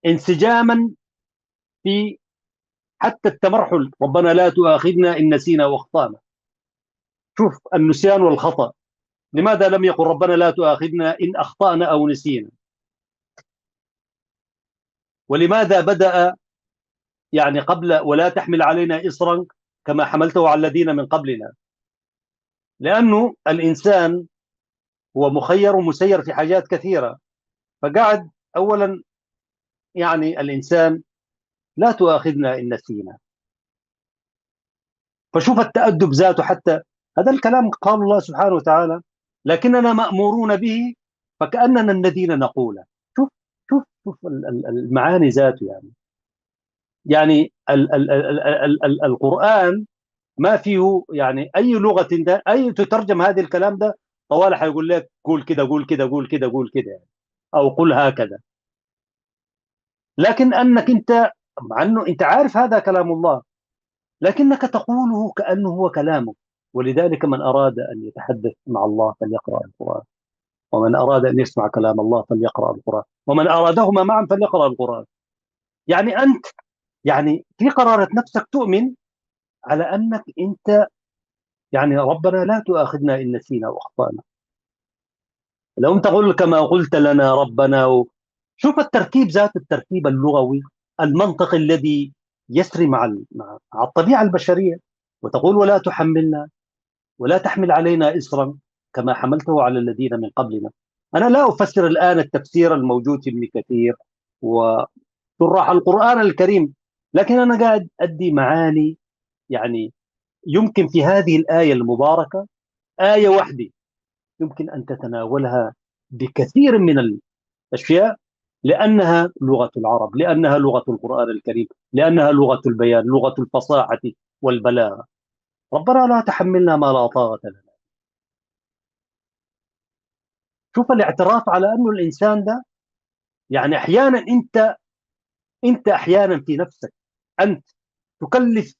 انسجاما في حتى التمرحل، ربنا لا تؤاخذنا إن نسينا وأخطأنا. شوف النسيان والخطأ، لماذا لم يقل ربنا لا تؤاخذنا إن أخطأنا أو نسينا؟ ولماذا بدأ يعني قبل ولا تحمل علينا إصرا كما حملته على الذين من قبلنا؟ لأنه الإنسان هو مخير ومسير في حاجات كثيرة. فقعد أولا يعني الإنسان لا تؤاخذنا إن نسينا. فشوف التأدب ذاته، حتى هذا الكلام قال الله سبحانه وتعالى لكننا مأمورون به فكأننا الذين نقوله. شوف شوف المعاني ذاته. يعني القرآن ما فيه يعني أي لغة ده أي تترجم هذا الكلام ده طوال حيقول لك قول كده قول كده قول كده قول كده يعني، أو قل هكذا. لكن أنك أنت مع أنه أنت عارف هذا كلام الله لكنك تقوله كأنه هو كلامه. ولذلك من أراد أن يتحدث مع الله فليقرأ القرآن، ومن أراد أن يسمع كلام الله فليقرأ القرآن، ومن أرادهما معا فليقرأ القرآن. يعني أنت يعني في قرارة نفسك تؤمن على أنك أنت يعني ربنا لا تؤاخذنا إن نسينا وأخطأنا. لو أنت قل كما قلت لنا ربنا شوف التركيب ذات التركيب اللغوي المنطقي الذي يسري مع الطبيعة البشرية. وتقول ولا تحملنا ولا تحمل علينا إصرا كما حملته على الذين من قبلنا. أنا لا أفسر الآن التفسير الموجود في ابن كثير وشراح القرآن الكريم، لكن أنا قاعد أدي معاني. يعني يمكن في هذه الآية المباركة آية واحدة يمكن أن تتناولها بكثير من الأشياء، لأنها لغة العرب، لأنها لغة القرآن الكريم، لأنها لغة البيان، لغة الفصاحة والبلاغة. ربنا لا تحملنا ما لا طاقة لنا. شوف الاعتراف على أنه الإنسان ده يعني أحيانا أنت أحيانا في نفسك أنت تكلف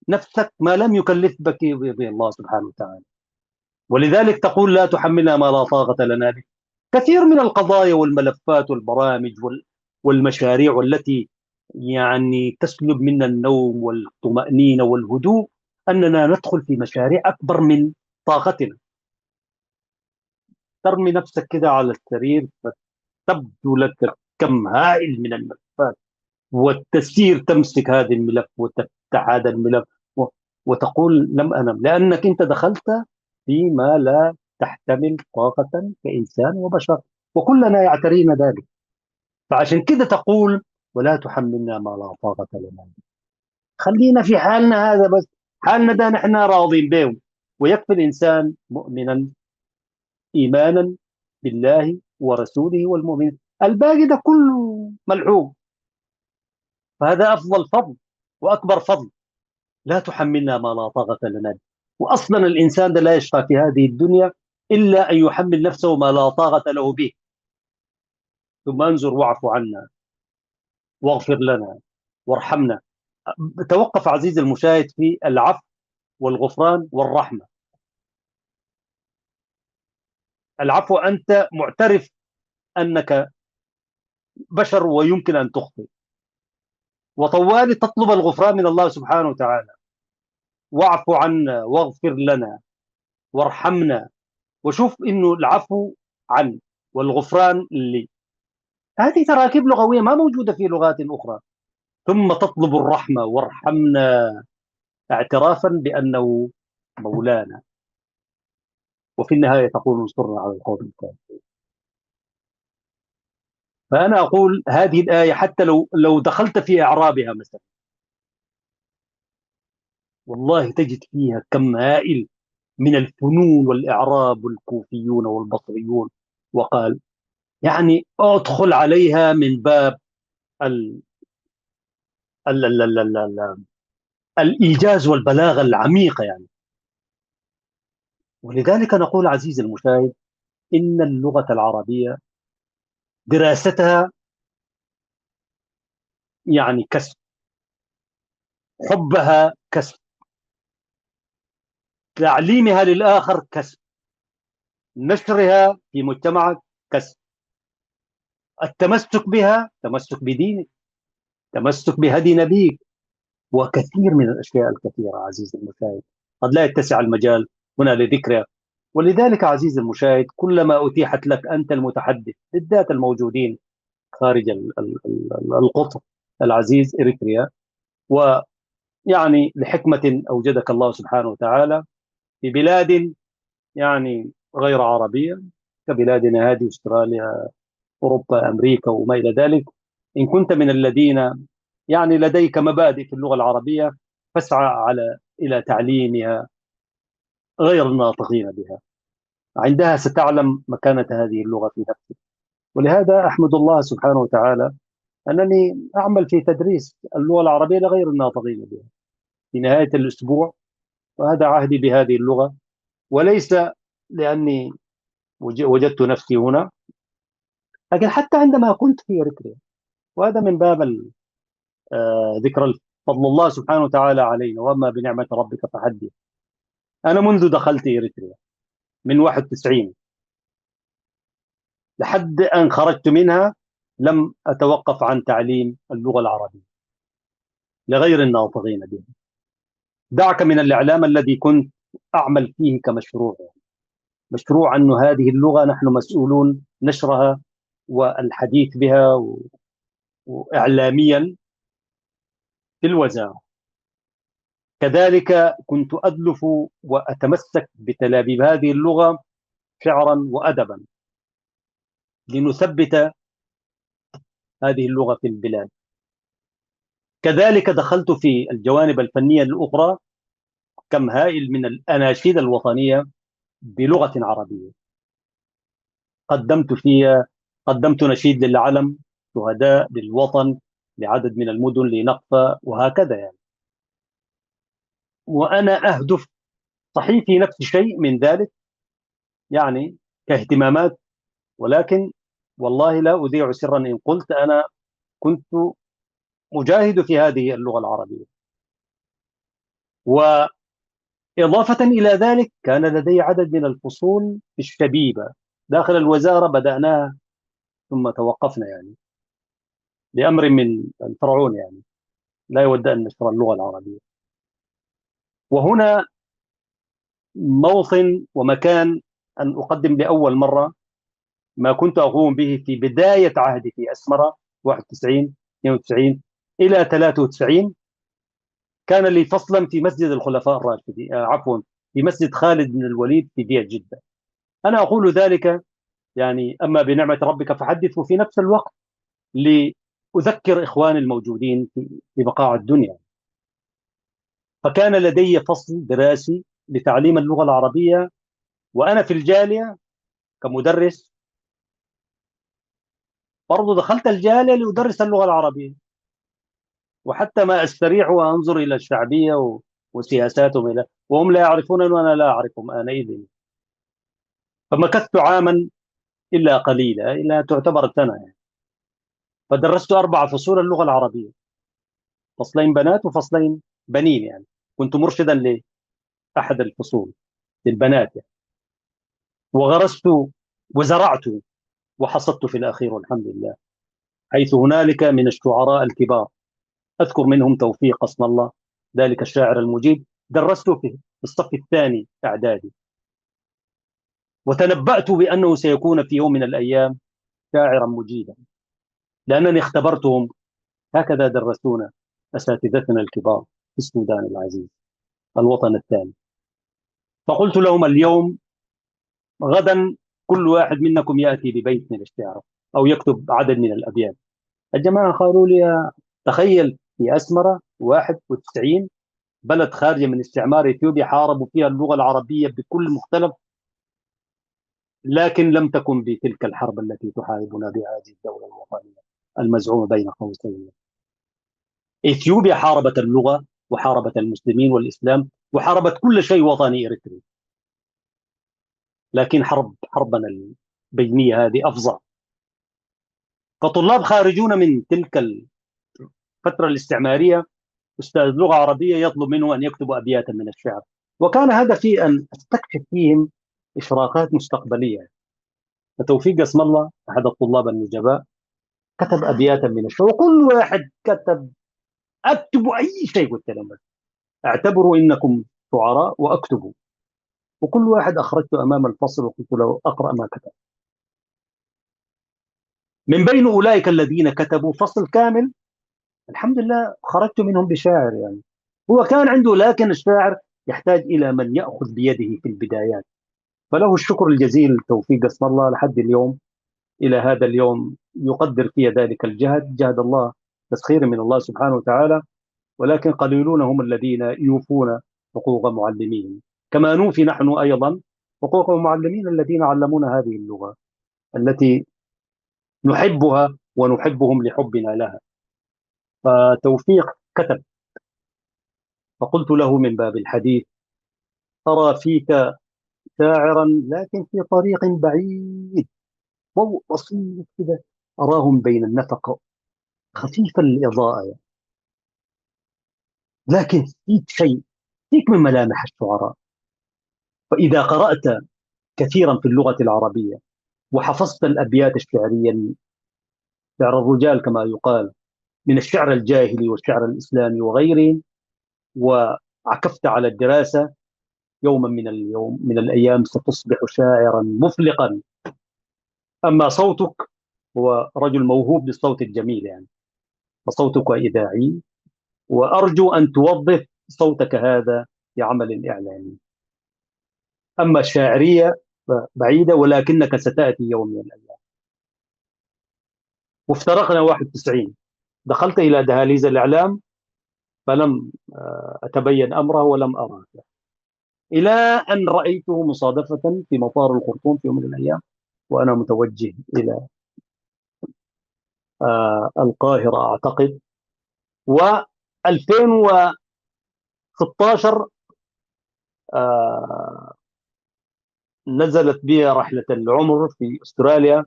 نفسك ما لم يكلف بك به الله سبحانه وتعالى. ولذلك تقول لا تحملنا ما لا طاقة لنا به. كثير من القضايا والملفات والبرامج والمشاريع والتي يعني تسلب منا النوم والطمأنينة والهدوء أننا ندخل في مشاريع أكبر من طاقتنا. ترمي نفسك كده على السرير فتبدو لك كم هائل من الملفات، والتسير تمسك هذا الملف وتفتح هذا الملف وتقول لم أنم، لأنك أنت دخلت فيما لا تحتمل طاقة كإنسان وبشر، وكلنا يعترينا ذلك. فعشان كده تقول ولا تحملنا ما لا طاقة لنا. خلينا في حالنا هذا بس، حالنا ده نحن راضين به، ويكفي الإنسان مؤمنا إيمانا بالله ورسوله والمؤمنين، الباقي ده كله ملعوب. فهذا أفضل فضل وأكبر فضل. لا تحملنا ما لا طاقة لنا. وأصلا الإنسان ده لا يشقى في هذه الدنيا إلا أن يحمل نفسه ما لا طاقة له به. ثم انظر واعف عنا واغفر لنا وارحمنا. توقف عزيزي المشاهد في العفو والغفران والرحمة. العفو أنت معترف أنك بشر ويمكن أن تخطئ، وطوالي تطلب الغفران من الله سبحانه وتعالى. واعف عنا واغفر لنا وارحمنا. وشوف إنه العفو عن والغفران لي، هذه تراكيب لغوية ما موجودة في لغات أخرى. ثم تطلب الرحمة وارحمنا اعترافا بأنه مولانا. وفي النهاية تقول انصرنا على القوم الكافرين. فأنا أقول هذه الآية حتى لو دخلت في إعرابها مثلا والله تجد فيها كم هائل من الفنون والإعراب، والكوفيون والبصريون. وقال يعني ادخل عليها من باب ال ال ال ال ال ال الإيجاز والبلاغة العميقة يعني. ولذلك نقول عزيزي المشاهد إن اللغة العربية دراستها يعني كسب، حبها كسب، تعليمها للآخر كسب، نشرها في مجتمعك كسب، التمسك بها تمسك بدينك، تمسك بهدي نبيك، وكثير من الأشياء الكثيرة عزيزي المشاهد قد لا يتسع المجال هنا لذكرها. ولذلك عزيزي المشاهد كلما أتيحت لك أنت المتحدث بالذات الموجودين خارج القطر العزيز إريتريا، ويعني لحكمة أوجدك الله سبحانه وتعالى في بلاد يعني غير عربية كبلادنا هذه أستراليا أوروبا أمريكا وما إلى ذلك، إن كنت من الذين يعني لديك مبادئ في اللغة العربية فاسعى إلى تعليمها غير الناطقين بها، عندها ستعلم مكانة هذه اللغة في نفسك. ولهذا أحمد الله سبحانه وتعالى أنني أعمل في تدريس اللغة العربية لغير الناطقين بها في نهاية الأسبوع، وهذا عهدي بهذه اللغة، وليس لأني وجدت نفسي هنا، لكن حتى عندما كنت في إريتريا، وهذا من باب ذكر فضل الله سبحانه وتعالى علينا، وأما بنعمة ربك فحدث. أنا منذ دخلت إريتريا من 91 لحد أن خرجت منها لم أتوقف عن تعليم اللغة العربية لغير الناطقين بها. دعك من الإعلام الذي كنت أعمل فيه كمشروع، مشروع أن هذه اللغة نحن مسؤولون نشرها والحديث بها وإعلاميا في الوزارة. كذلك كنت أدلف وأتمسك بتلابيب هذه اللغة شعرا وأدبا لنثبت هذه اللغة في البلاد. كذلك دخلت في الجوانب الفنية الأخرى، كم هائل من الأناشيد الوطنية بلغة عربية قدمت فيها، قدمت نشيد للعلم، شهداء للوطن لعدد من المدن لنقفة وهكذا يعني. وأنا أهدف صحيح في نفس الشيء من ذلك يعني كاهتمامات، ولكن والله لا أذيع سرا إن قلت أنا كنت مجاهد في هذه اللغة العربية. وإضافة إلى ذلك كان لدي عدد من الفصول في الشبيبة داخل الوزارة بدأناها ثم توقفنا يعني لأمر من الفرعون يعني لا يود أن نشر اللغة العربية. وهنا موطن ومكان أن أقدم لأول مرة ما كنت أقوم به في بداية عهدي في أسمرة 91 92 إلى 93. كان لي فصلا في مسجد الخلفاء الراشدين عفوا في مسجد خالد بن الوليد في بيئة جدة. أنا أقول ذلك يعني أما بنعمة ربك فحدث، وفي نفس الوقت لأذكر إخواني الموجودين في بقاع الدنيا. فكان لدي فصل دراسي لتعليم اللغة العربية وأنا في الجالية كمدرس، برضو دخلت الجالية لأدرس اللغة العربية، وحتى ما أستريح وأنظر إلى الشعبية وسياساتهم وهم لا يعرفونني وأنا لا أعرفهم آنئذ. فمكثت عاما إلا قليلا إلا تعتبر سنة يعني. فدرست 4 فصول اللغة العربية، فصلين بنات وفصلين بنين يعني. كنت مرشدا لأحد الفصول للبنات يعني. وغرست وزرعت وحصدت في الأخير والحمد لله، حيث هنالك من الشعراء الكبار أذكر منهم توفيق اسم الله ذلك الشاعر المجيد، درست في الصف الثاني إعدادي، وتنبأت بأنه سيكون في يوم من الأيام شاعرا مجيدا، لأنني اختبرتهم هكذا درسونا أساتذتنا الكبار في السودان العزيز الوطن الثاني. فقلت لهم اليوم غدا كل واحد منكم يأتي ببيت من الشعر أو يكتب عدد من الأبيات. الجماعة قالوا لي تخيل في أسمرة 91 بلد خارجة من استعمار إثيوبيا حاربوا فيها اللغة العربية بكل مختلف، لكن لم تكن بتلك الحرب التي تحاربنا بها هذه الدولة الوطنية المزعومة بين قوسين. إثيوبيا حاربت اللغة وحاربت المسلمين والإسلام وحاربت كل شيء وطني إريتري، لكن حربنا البينية هذه أفظع. فطلاب خارجون من تلك الفترة الاستعمارية أستاذ لغة عربية يطلب منه أن يكتب أبياتا من الشعر، وكان هدفي أن أستكشف فيهم إشراقات مستقبلية. فتوفيق اسم الله أحد الطلاب النجباء كتب أبياتا من الشعر، وكل واحد كتب. اكتبوا أي شيء، قلت لهم بس اعتبروا إنكم شعراء واكتبوا. وكل واحد أخرجته أمام الفصل وقلت له أقرأ ما كتب. من بين أولئك الذين كتبوا فصل كامل الحمد لله خرجت منهم بشاعر يعني. هو كان عنده، لكن الشاعر يحتاج إلى من يأخذ بيده في البدايات. فله الشكر الجزيل توفيق اسم الله لحد اليوم، إلى هذا اليوم يقدر في ذلك الجهد، جهد الله تسخير من الله سبحانه وتعالى. ولكن قليلون هم الذين يوفون حقوق معلمين، كما نوفي نحن أيضا حقوق المعلمين الذين علمونا هذه اللغة التي نحبها ونحبهم لحبنا لها. فتوفيق كتب، فقلت له من باب الحديث: أرى فيك شاعرا لكن في طريق بعيد، ضوء بسيط كده أراهم بين النفق، خفيف الإضاءة يعني. لكن فيك شيء، فيك من ملامح الشعراء. فإذا قرأت كثيرا في اللغة العربية وحفظت الأبيات الشعرية، شعر الرجال كما يقال، من الشعر الجاهلي والشعر الإسلامي وغيره، وعكفت على الدراسة، يوما من الأيام ستصبح شاعرا مفلقا. أما صوتك، هو رجل موهوب بالصوت الجميل يعني، فصوتك إذاعي، وأرجو أن توظف صوتك هذا في عمل إعلامي. أما الشاعرية بعيدة، ولكنك ستأتي يوم من الأيام. وافترقنا 91، دخلت إلى دهاليز الإعلام فلم أتبين أمره ولم أراه، إلى أن رأيته مصادفة في مطار الخرطوم في يوم من الأيام وأنا متوجه إلى القاهرة أعتقد. و2016 نزلت بي رحلة العمر في أستراليا.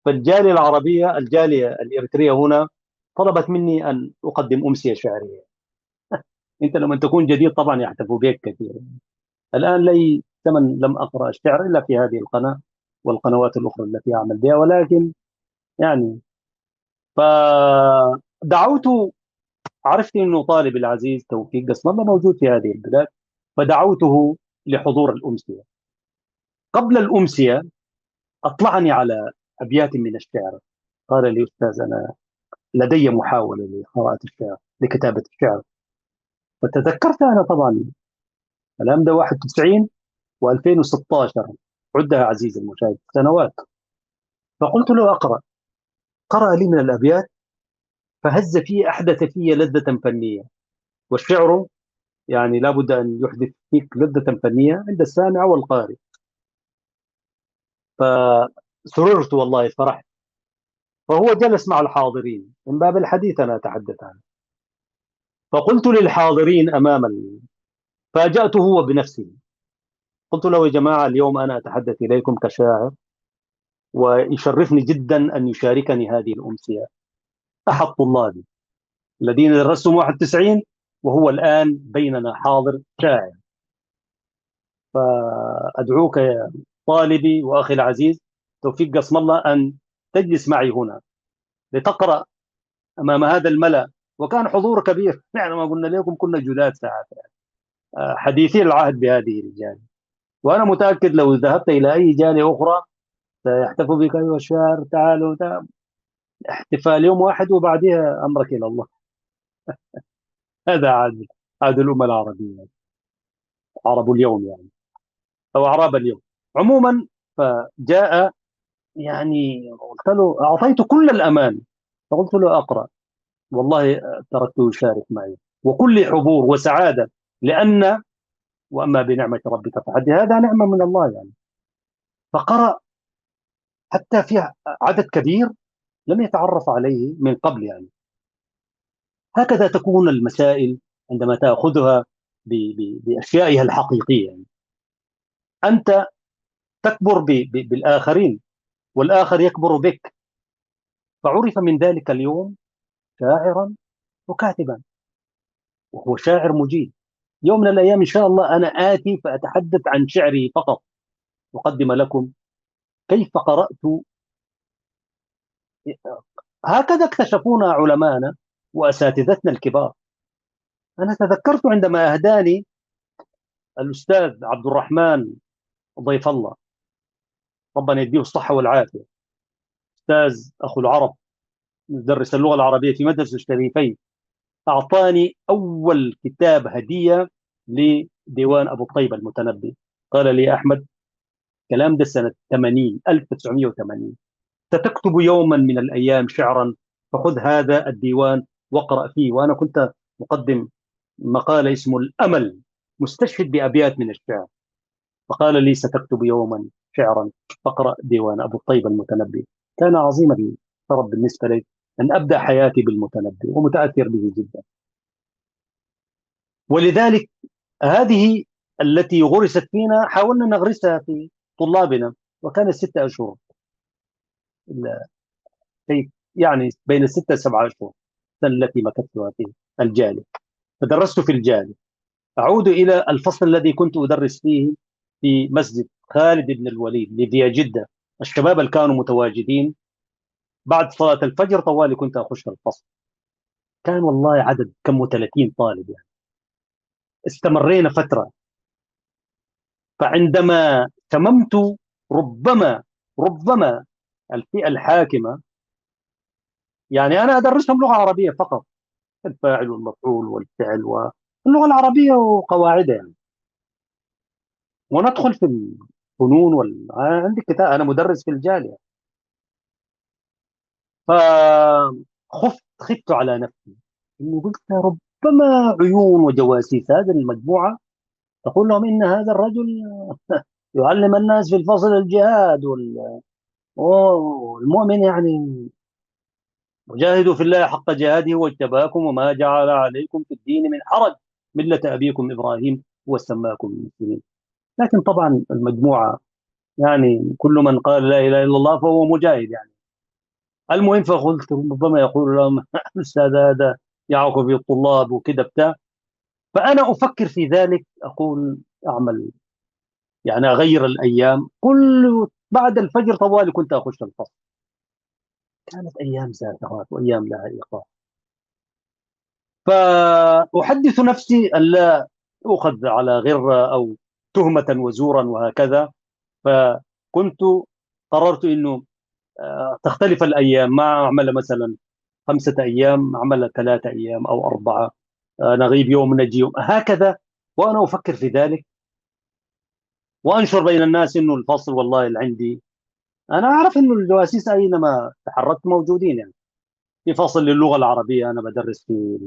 فالجالية العربية، الجالية الإريترية هنا، طلبت مني أن أقدم أمسية شعرية. أنت لما تكون جديد طبعا يحتفوا بك كثير. الآن لي زمن لم أقرأ الشعر إلا في هذه القناة والقنوات الأخرى التي أعمل بها، ولكن يعني فدعوت. عرفت أنه طالب العزيز توفيق قسم الله موجود في هذه البلاد، فدعوته لحضور الأمسية. قبل الأمسية أطلعني على أبيات من الشعر. قال لي: أستاذ، أنا لدي محاولة لقراءة الشعر، لكتابة الشعر. فتذكرت أنا طبعا الكلام ده 91 و2016، عدها عزيزي المشاهد سنوات. فقلت له أقرأ. قرأ لي من الأبيات فهز في، أحدث في لذة فنية. والشعر يعني لابد أن يحدث فيك لذة فنية عند السامع والقارئ. فسررت والله، فرحت. فهو جلس مع الحاضرين، من باب الحديث أنا أتحدث عنه. فقلت للحاضرين فاجأته هو بنفسه. قلت له: يا جماعة، اليوم أنا أتحدث إليكم كشاعر، ويشرفني جدا أن يشاركني هذه الأمسية أحد طلابي الذين درسهم 91، وهو الآن بيننا حاضر شاعر. فأدعوك يا طالبي وأخي العزيز توفيق قسم الله أن تجلس معي هنا لتقرأ أمام هذا الملأ. وكان حضور كبير، يعني ما قلنا لكم كنا جلاد ساعات يعني. حديثي العهد بهذه الجالية. وأنا متأكد لو ذهبت إلى أي جالية أخرى سيحتفوا بك: أيها الشاعر تعالوا احتفال يوم واحد وبعدها أمرك إلى الله. هذا عاد الأمة العربية، عرب اليوم يعني، أو أعراب اليوم عموما. فجاء يعني، قلت له، أعطيت كل الأمان، فقلت له أقرأ. والله تركته يشارك معي وكل حضور وسعادة، لأن وأما بنعمة ربك فحدث، هذا نعمة من الله يعني. فقرأ حتى في عدد كبير لم يتعرف عليه من قبل يعني. هكذا تكون المسائل عندما تأخذها بأشيائها الحقيقية يعني. أنت تكبر بالآخرين، والآخر يكبر بك. فعرف من ذلك اليوم شاعرا وكاتبا، وهو شاعر مجيد. يوم من الأيام إن شاء الله أنا آتي فأتحدث عن شعري فقط، أقدم لكم كيف قرأت. هكذا اكتشفونا علماءنا وأساتذتنا الكبار. أنا تذكرت عندما أهداني الأستاذ عبد الرحمن ضيف الله، ربنا يديه الصحة والعافية، أستاذ أخو العرب، مدرس اللغة العربية في مدرسة الشريفين، أعطاني أول كتاب هدية لديوان أبو الطيب المتنبي. قال لي: أحمد، كلام ده سنة 80 1980، ستكتب يوما من الأيام شعرا، فخذ هذا الديوان واقرأ فيه. وأنا كنت مقدم مقال اسمه الأمل، مستشهد بأبيات من الشعر. فقال لي: ستكتب يوما شعرا، فاقرأ ديوان أبو الطيب المتنبي. كان عظيما الطرب بالنسبة لي أن أبدأ حياتي بالمتنبي، ومتأثر به جدا. ولذلك هذه التي غرست فينا حاولنا نغرسها في طلابنا، وكان 6 أشهر، يعني بين 6 7 أشهر، السنة التي مكثتها في الجالي. فدرست في الجالي. أعود إلى الفصل الذي كنت أدرس فيه في مسجد خالد بن الوليد لذي جدة. الشباب اللي كانوا متواجدين بعد صلاة الفجر طوالي كنت أخش الفصل. كان والله عدد كم 30 طالب يعني. استمرينا فترة. فعندما تممت، ربما الفئة الحاكمة، يعني أنا أدرسهم لغة عربية فقط، الفاعل والمفعول والفعل واللغة العربية وقواعدها يعني. وندخل في الفنون عندي كتاب، أنا مدرس في الجالية. خفت على نفسي، إنه قلت ربما عيون وجواسيس هذه المجموعة تقول لهم إن هذا الرجل يعلم الناس في الفصل الجهاد والمؤمن يعني وجاهدوا في الله حق جهاده واجتباكم وما جعل عليكم في الدين من حرج، ملة أبيكم إبراهيم وسماكم المسلمين. لكن طبعا المجموعة يعني كل من قال لا إله إلا الله فهو مجاهد يعني. المهم فقلت ربما يقول لهم الأستاذ هذا يعاقب في الطلاب وكذا بتاع. فأنا أفكر في ذلك، أقول أعمل يعني أغير الأيام، كل بعد الفجر طوالي كنت أخش الفصل. كانت أيام زاهرات وأيام لها إيقاع. فأحدث نفسي ألا أخذ على غرة أو تهمة وزورا وهكذا. فكنت قررت أنه تختلف الأيام، ما أعمل مثلا 5 أيام، أعمل 3 أيام أو 4، نغيب يوم نجي يوم هكذا. وأنا أفكر في ذلك وأنشر بين الناس أنه الفصل والله اللي عندي. أنا أعرف أنه الجواسيس أينما تحركت موجودين يعني. في فصل للغة العربية أنا بدرس في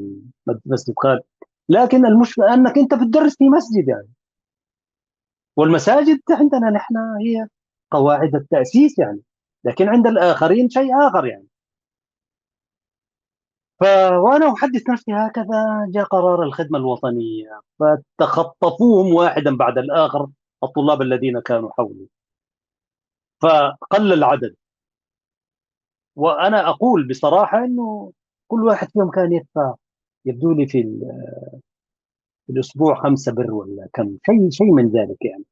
مسجد خالد، لكن المشكلة أنك أنت بتدرس في مسجد يعني، والمساجد عندنا نحن هي قواعد التأسيس يعني، لكن عند الآخرين شيء آخر يعني. ف... وأنا أحدث نفسي هكذا، جاء قرار الخدمة الوطنية فتخطفوهم واحدا بعد الآخر الطلاب الذين كانوا حولي، فقل العدد. وأنا أقول بصراحة أنه كل واحد فيهم كان يدفع، يبدو لي في الأسبوع 5 بر ولا كم، شيء من ذلك يعني.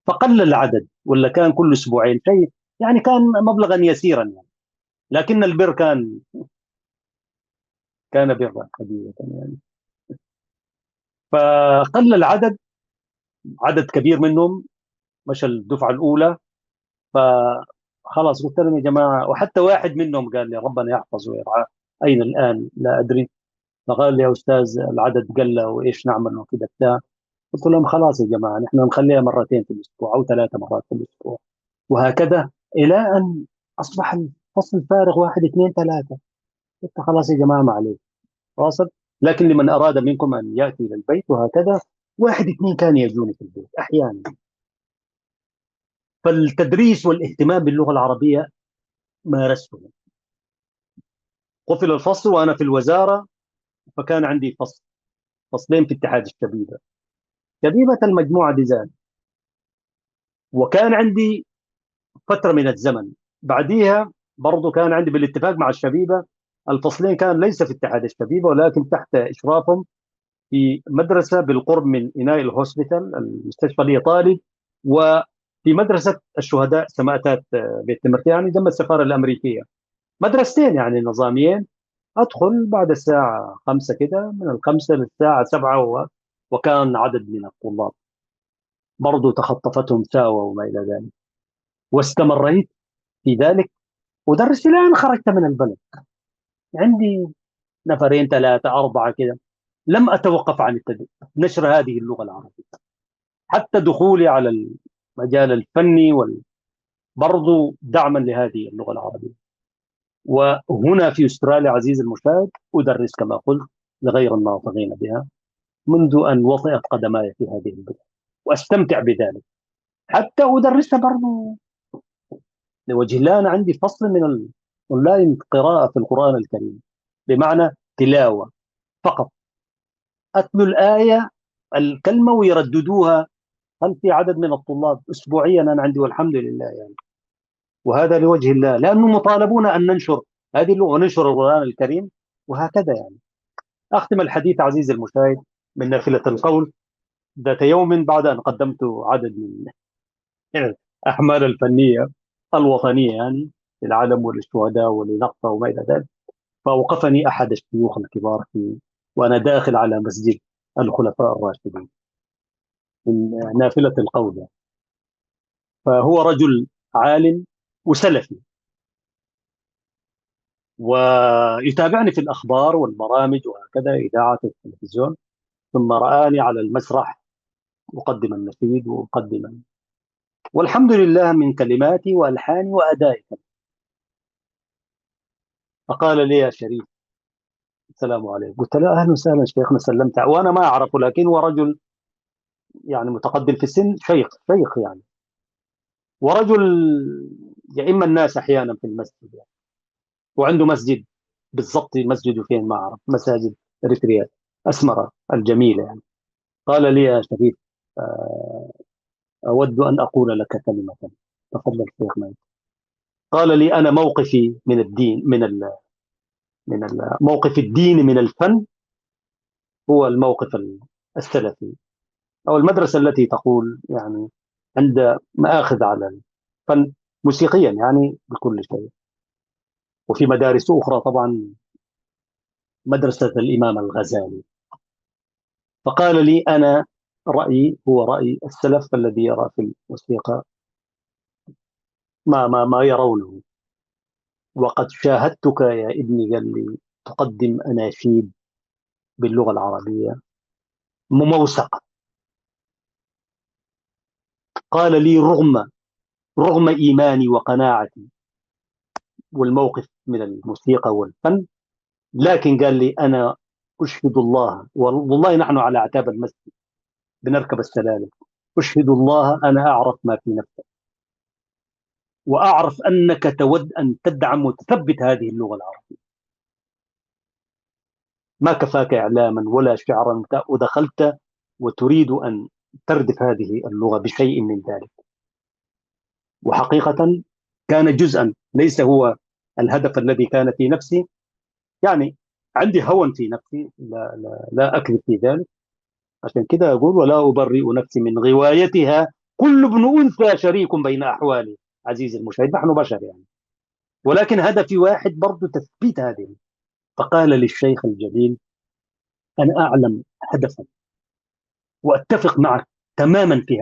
فقل العدد، ولا كان كل أسبوعين شيء يعني، كان مبلغا يسيرا يعني. لكن البر كان برا حقيقة يعني. فقل العدد، عدد كبير منهم مشى الدفعة الأولى. فخلاص قلت لهم يا جماعة، وحتى واحد منهم قال لي ربنا يحفظه ويرعاه، أين الآن لا أدري. فقال لي يا أستاذ العدد قل وإيش نعمل وكذا بتاع. قلت لهم خلاص يا جماعة نحن نخليها مرتين في الأسبوع أو 3 مرات في الأسبوع، وهكذا إلى أن أصبح الفصل فارغ، واحد اثنين ثلاثة. قلت خلاص يا جماعة ما عليه، واصل. لكن لمن أراد منكم أن يأتي إلى البيت وهكذا، واحد اثنين كان يجوني في البيت أحيانا. فالتدريس والاهتمام باللغة العربية مارسته. قفل الفصل وأنا في الوزارة، فكان عندي فصلين في اتحاد الشبيبة، شبيبة المجموعة ديزان. وكان عندي فترة من الزمن بعديها برضو كان عندي بالاتفاق مع الشبيبة الفصلين كان ليس في اتحاد الشبيبة ولكن تحت إشرافهم في مدرسة بالقرب من إناي الهوسبيتال المستشفى الإيطالي، وفي مدرسة الشهداء سماتات بيت تمرتياني جنب السفارة الأمريكية. مدرستين يعني نظاميين. أدخل بعد الساعة 5 كده، من ال5 للساعة 7 وكان عدد من الطلاب برضو تخطفتهم ساوة وما إلى ذلك. واستمريت في ذلك ودرست إلى أن خرجت من البلد. عندي نفرين ثلاثة أربعة كده، لم أتوقف عن نشر هذه اللغة العربية حتى دخولي على المجال الفني برضو دعما لهذه اللغة العربية. وهنا في أستراليا عزيزي المشاهد أدرس كما قلت لغير الناطقين بها منذ أن وطئت قدماي في هذه البلاد، وأستمتع بذلك. حتى أدرسها برضو لوجه الله. أنا عندي فصل من الأونلاين قراءة في القرآن الكريم، بمعنى تلاوة فقط. أتلو الآية الكلمة ويرددوها. هل في عدد من الطلاب أسبوعيا أنا عندي، والحمد لله يعني. وهذا لوجه الله، لأنه مطالبون أن ننشر هذه اللغة وننشر القرآن الكريم، وهكذا يعني. أختم الحديث عزيزي المشاهد من نافلة القول. ذات يوم بعد أن قدمت عدد من الأعمال الفنية الوطنية يعني للعالم وللشهداء ولنقطة وما إلى ذلك، فأوقفني أحد الشيوخ الكبار وأنا داخل على مسجد الخلفاء الراشدين من نافلة القول يعني. فهو رجل عالم وسلفي، ويتابعني في الأخبار والبرامج وهكذا، إذاعة التلفزيون. ثم رآني على المسرح أقدم النشيد وأقدم، والحمد لله من كلماتي وألحاني وأدائي. فقال لي: يا شريف، السلام عليكم. قلت له: أهلا وسهلا شيخنا. سلمت وأنا ما أعرفه، لكن هو رجل يعني متقدم في السن، شيخ شيخ يعني، ورجل يئم الناس أحيانا في المسجد يعني. وعنده مسجد، بالضبط مسجده فين ما أعرف، مساجد إريتريا أسمرة الجميلة يعني. قال لي: يا شريف، آه، أود أن أقول لك كلمة. تفضل شيخنا. قال لي: أنا موقفي من الدين موقف الدين من الفن هو الموقف السلفي، أو المدرسة التي تقول يعني عند مآخذ على الفن موسيقيا يعني بكل شيء. وفي مدارس أخرى طبعا، مدرسة الإمام الغزالي. فقال لي: أنا رأيي هو رأي السلف الذي يرى في الموسيقى ما يرونه. وقد شاهدتك يا ابني، قال لي، تقدم أناشيد باللغة العربية مموسقة. قال لي: رغم إيماني وقناعتي والموقف من الموسيقى والفن، لكن قال لي: أنا أشهد الله، والله نحن على أعتاب المسجد بنركب السلالم، أشهد الله أنا أعرف ما في نفسك، وأعرف أنك تود أن تدعم وتثبت هذه اللغة العربية. ما كفاك إعلاما ولا شعرا، ودخلت وتريد أن تردف هذه اللغة بشيء من ذلك. وحقيقة كان جزءا، ليس هو الهدف الذي كان في نفسي يعني. عندي هوى في نفسي، لا أكذب في ذلك. عشان كده أقول: ولا أبرئ نفسي من غوايتها، كل ابن أنثى شريك بين أحوالي. عزيزي المشاهد، نحن بشر يعني، ولكن هدفي واحد برضو، تثبيت هذه. فقال للشيخ الجليل: أنا أعلم هدفك وأتفق معك تماما في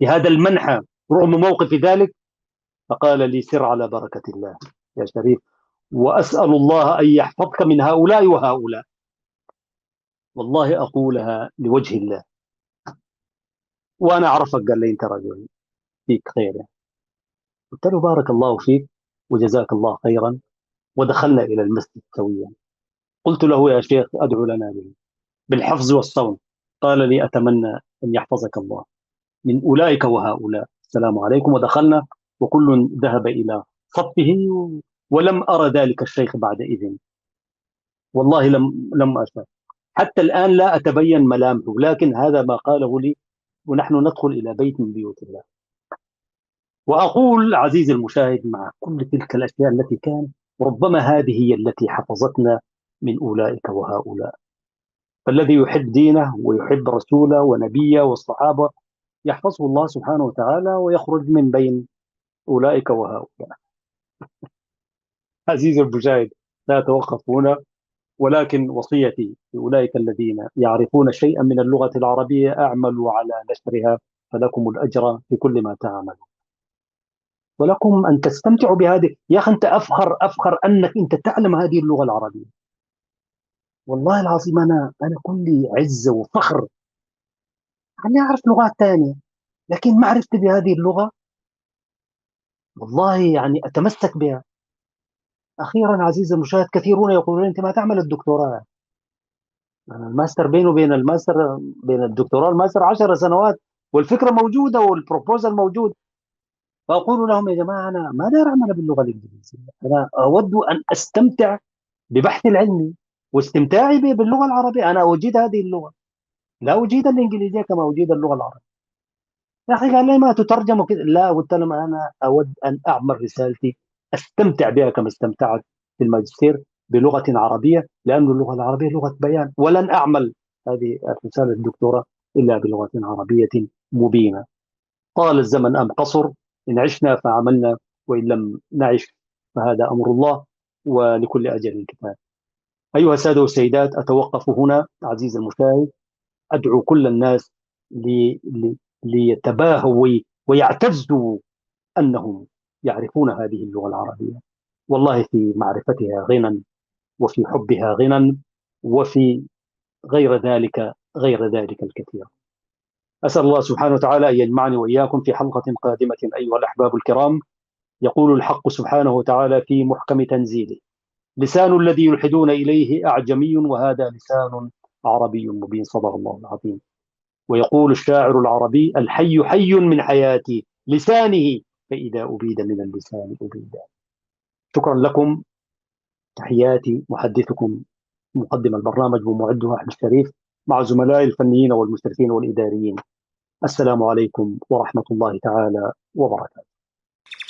هذا المنحى رغم موقف ذلك. فقال لي: سر على بركة الله يا شريف، وأسأل الله أن يحفظك من هؤلاء وهؤلاء، والله أقولها لوجه الله. وأنا أعرفك. قال لي: أنت رجل فيك خير يعني. قلت له: بارك الله فيك وجزاك الله خيرا. ودخلنا إلى المسجد سويا. قلت له: يا شيخ، أدعو لنا بالحفظ والصون. قال لي: أتمنى أن يحفظك الله من أولئك وهؤلاء. السلام عليكم. ودخلنا وكل ذهب إلى صفه، ولم أرى ذلك الشيخ بعد إذن. والله لم أشاء. حتى الآن لا أتبين ملامحه، لكن هذا ما قاله لي ونحن ندخل إلى بيت من بيوت الله. وأقول عزيزي المشاهد، مع كل تلك الأشياء التي كانت، ربما هذه هي التي حفظتنا من أولئك وهؤلاء. فالذي يحب دينه ويحب رسوله ونبيه والصحابة يحفظه الله سبحانه وتعالى ويخرج من بين أولئك وهؤلاء. عزيزي المشاهد، لا أتوقف هنا، ولكن وصيتي لأولئك الذين يعرفون شيئا من اللغة العربية: اعملوا على نشرها، فلكم الأجر في كل ما تعملون، ولكم أن تستمتعوا بهذه. يا أخي أنت أفخر أنك أنت تعلم هذه اللغة العربية. والله العظيم أنا كلي عزة وفخر أني أعرف لغات ثانية، لكن معرفتي بهذه اللغة والله يعني أتمسك بها. أخيرا عزيزي المشاهد، كثيرون يقولون أنت ما تعمل الدكتوراه. أنا الماستر بينه وبين بين الدكتوراه والماستر 10 سنوات، والفكرة موجودة والبروبوزال موجود. فأقول لهم يا جماعة أنا ما داير أعمل باللغة الإنجليزية، أنا أود أن أستمتع ببحثي العلمي، واستمتاعي باللغة العربية أنا أجيد هذه اللغة، لا أجيد الإنجليزية كما أجيد اللغة العربية. يا أخي قال لي ما تترجم وكذا. لا، قلت لهم أنا أود أن أعمل رسالتي أستمتع بها كما استمتعت في الماجستير بلغة عربية، لأن اللغة العربية لغة بيان، ولن أعمل هذه رسالة الدكتوراه إلا بلغة عربية مبينة. طال الزمن أم قصر، إن عشنا فعملنا، وإن لم نعش فهذا أمر الله، ولكل أجل كتاب. أيها السادة والسيدات، أتوقف هنا عزيزي المشاهد. أدعو كل الناس ليتباهوا ويعتزوا أنهم يعرفون هذه اللغة العربية. والله في معرفتها غنى، وفي حبها غنى، وفي غير ذلك الكثير. أسأل الله سبحانه وتعالى أن يجمعني وإياكم في حلقة قادمة أيها الأحباب الكرام. يقول الحق سبحانه وتعالى في محكم تنزيله: لسان الذي يلحدون إليه أعجمي وهذا لسان عربي مبين. صدق الله العظيم. ويقول الشاعر العربي: الحي حي من حياة لسانه، فإذا أبيد من اللسان أبيد. شكرا لكم. تحياتي محدثكم مقدم البرنامج ومعده أحمد الشريف، مع زملائي الفنيين والمشرفين والإداريين. السلام عليكم ورحمة الله تعالى وبركاته.